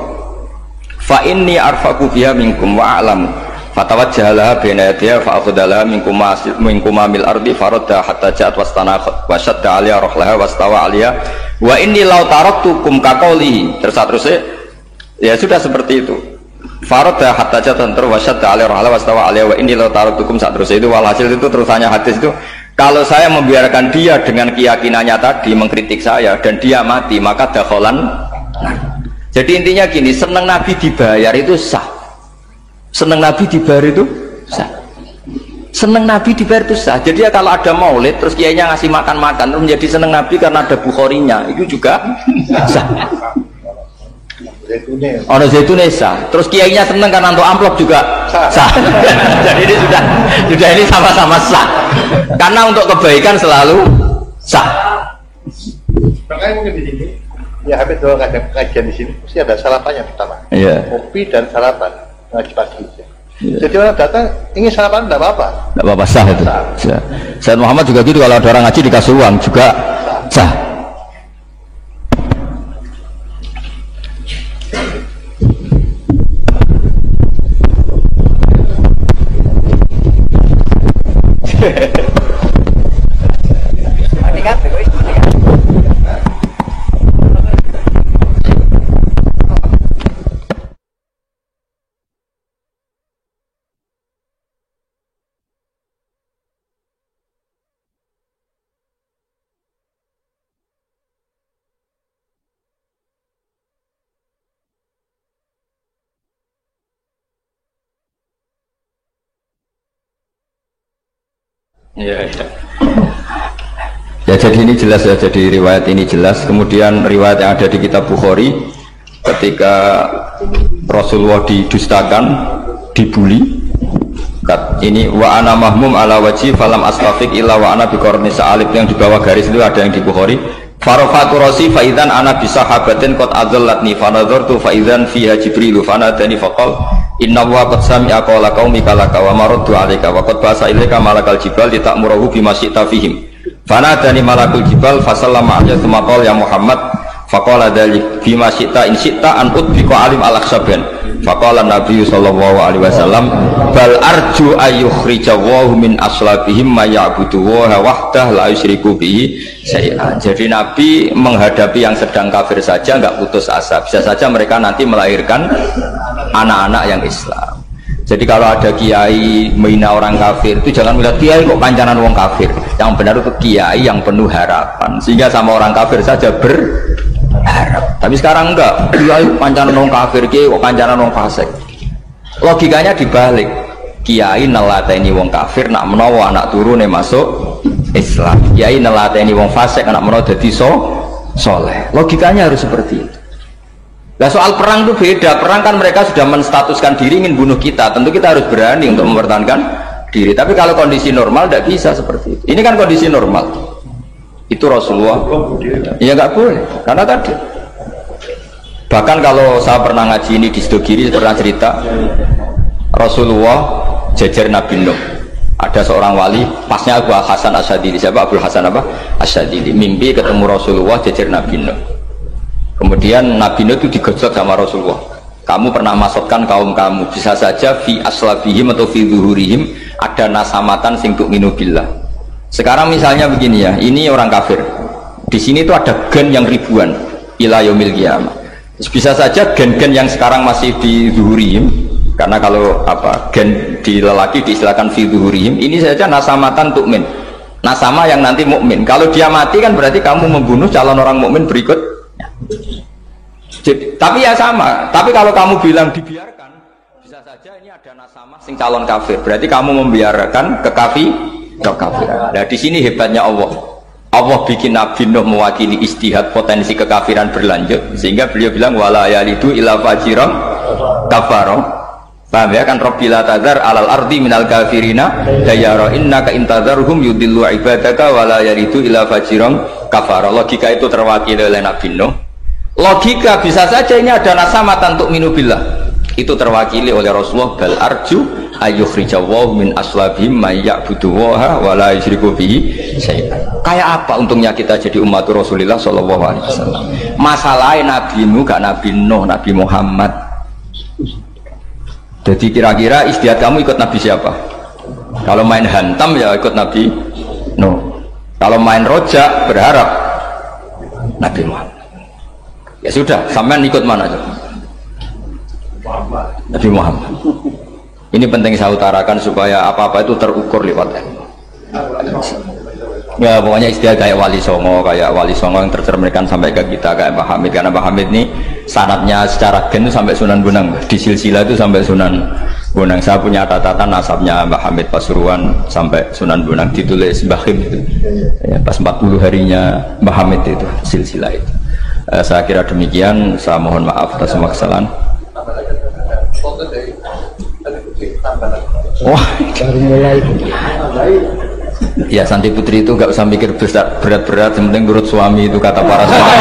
Speaker 1: fa inni arfaqu biha minkum wa a'lamu fatawajjaha baina yadiha fa akhadha minkum mil ardi faradda hatta ja'at wastanakhat wa shadda 'alaiha rahlaha wastawa 'alaiha wa inni law taraktukum kaqaulihi. Terus ya sudah seperti itu. Faradda hatta ja'at wa shadda 'alaiha rahlaha wastawa 'alaiha wa inni law taraktukum. Terus itu walhasil itu terusannya hadis itu, kalau saya membiarkan dia dengan keyakinannya tadi mengkritik saya dan dia mati, maka dakhalan. Jadi intinya gini, senang Nabi dibayar itu sah. Senang Nabi dibayar itu sah. Senang Nabi dibayar itu sah. Jadi ya kalau ada maulid terus kiainya ngasih makan-makan terus menjadi senang Nabi karena ada Bukharinya, itu juga sah. Ono zaitune sah. Terus kiainya senang karena untuk amplop juga sah. Jadi ini sudah ini sama-sama sah. Karena untuk kebaikan selalu sah.
Speaker 2: Makanya mungkin di sini ya habis doang kajian di sini mesti ada sarapannya pertama.
Speaker 1: Yeah.
Speaker 2: Kopi dan sarapan ngaji pagi. Yeah. Jadi orang datang ingin sarapan tidak apa-apa.
Speaker 1: Tidak apa-apa, sah itu. Sah. Sayyid Muhammad juga gitu, kalau ada orang ngaji dikasih uang juga sah. Ya, jadi ini jelas ya, jadi riwayat ini jelas. Kemudian riwayat yang ada di kitab Bukhari ketika Rasulullah didustakan, dibuli. Ini wa ana mahmum ala wajhi falam astafiq illa wa ana biqarni sa'alib, yang di bawah garis itu ada yang di Bukhari. Farafatu rasi fa idzan ana bi sahabatin qad adallatni fa nadartu fa idzan fiha jibril fa nadani faqal inna wa qad sami'a qawla qaumika laka wa maraddu 'alaika wa qad basa ilaika malakal jibal litamurahu bima syi'ta fihim fa nadani malakul jibal fa sallama alayhi thumma qala ya Muhammad faqala dzalik bima syi'ta in syi'ta an utbiqa alim al-akhsaban faqala Nabi sallallahu alaihi wasallam bal arju ayyukhrijahu min aslabihim ma ya'budu wa wahdah la yusyriku bihi syai'an. Jadi Nabi menghadapi yang sedang kafir saja enggak putus asa, bisa saja mereka nanti melahirkan anak-anak yang Islam.
Speaker 3: Jadi kalau ada kiai menghina orang kafir itu jangan melihat kiai kok kancanan wong kafir. Yang benar itu kiai yang penuh harapan, sehingga sama orang kafir saja berharap. Tapi sekarang enggak, kiai kancanan wong kafir, kiai kok kancanan wong fasik. Logikanya dibalik. Kiai nelateni wong kafir nak menawa anak turune masuk Islam. Kiai nelateni wong fasik anak menawa dadi soleh. Logikanya harus seperti itu. Nah soal perang itu beda. Perang kan mereka sudah menstatuskan diri ingin bunuh kita. Tentu kita harus berani untuk mempertahankan diri. Tapi kalau kondisi normal tidak bisa seperti itu. Ini kan kondisi normal. Itu Rasulullah. Ya nggak boleh. Karena tadi. Bahkan kalau saya pernah ngaji ini di Sidogiri, pernah cerita Rasulullah jajar Nabi Nuh. Ada seorang wali, pasnya Abu Hasan Asyadili. Siapa Abu Hasan apa? Asyadili. Mimpi ketemu Rasulullah jajar Nabi Nuh. Kemudian Nabi Nuh itu digojok sama Rasulullah. Kamu pernah masukkan kaum kamu, bisa saja fi aslabihim atau fi zuhurihim ada nasamatan sing tu'minu billah. Sekarang misalnya begini ya, ini orang kafir. Di sini tuh ada gen yang ribuan ila yaumil qiyamah. Bisa saja gen-gen yang sekarang masih di zuhurihim, karena kalau apa gen di lelaki diistilahkan fi zuhurihim, ini saja nasamatan tu'min. Nasama yang nanti mukmin. Kalau dia mati kan berarti kamu membunuh calon orang mukmin berikut. Jadi, tapi ya sama. Tapi kalau kamu bilang dibiarkan, bisa saja ini ada nasama sing calon kafir. Berarti kamu membiarkan kekafiran. Nah di sini hebatnya Allah. Allah bikin Nabi Nuh mewakili istihad potensi kekafiran berlanjut, sehingga beliau bilang wala yalidu ila fajiran kafaro. Paham ya kan? Rabbila tadzar alal ardi minal kafirina dayara innaka intadzarhum yudillu ibadaka wala yalidu ila fajiran kafaro. Logika itu terwakili oleh Nabi Nuh. Logika bisa saja ini ada nasamatan untuk minubillah, itu terwakili oleh Rasulullah. Bal arju ayyukhrijawahu min aslabihim may ya'buduwaha wa la yusyriku bihi syai'an. Kayak apa untungnya kita jadi umat Rasulullah sallallahu alaihi wasallam? Masalahnya Nabi Nuh gak Nabi Nuh, Nabi Muhammad. Jadi kira-kira istiadat kamu ikut Nabi siapa? Kalau main hantam ya ikut Nabi Nuh. Kalau main rojak berharap Nabi Muhammad. Ya sudah, sampean ikut mana aja? Nabi Muhammad. Ini penting saya utarakan supaya apa-apa itu terukur lewat ilmu. Ya pokoknya istilah kayak Wali Songo yang tercerminkan sampai ke kita kayak Pak Hamid, karena Pak Hamid ini sanadnya secara gen itu sampai Sunan Bonang, di silsilah itu sampai Sunan Bonang. Saya punya catatan nasabnya Mbah Hamid Pasuruan sampai Sunan Bonang, ditulis Mbah Him itu. Ya, pas 40 harinya Mbah Hamid itu silsilah itu. Saya kira demikian, saya mohon maaf atas semua kesalahan. Wah, baru mulai. Ya Santi Putri itu nggak usah mikir berat-berat, yang penting urut suami itu kata para suami.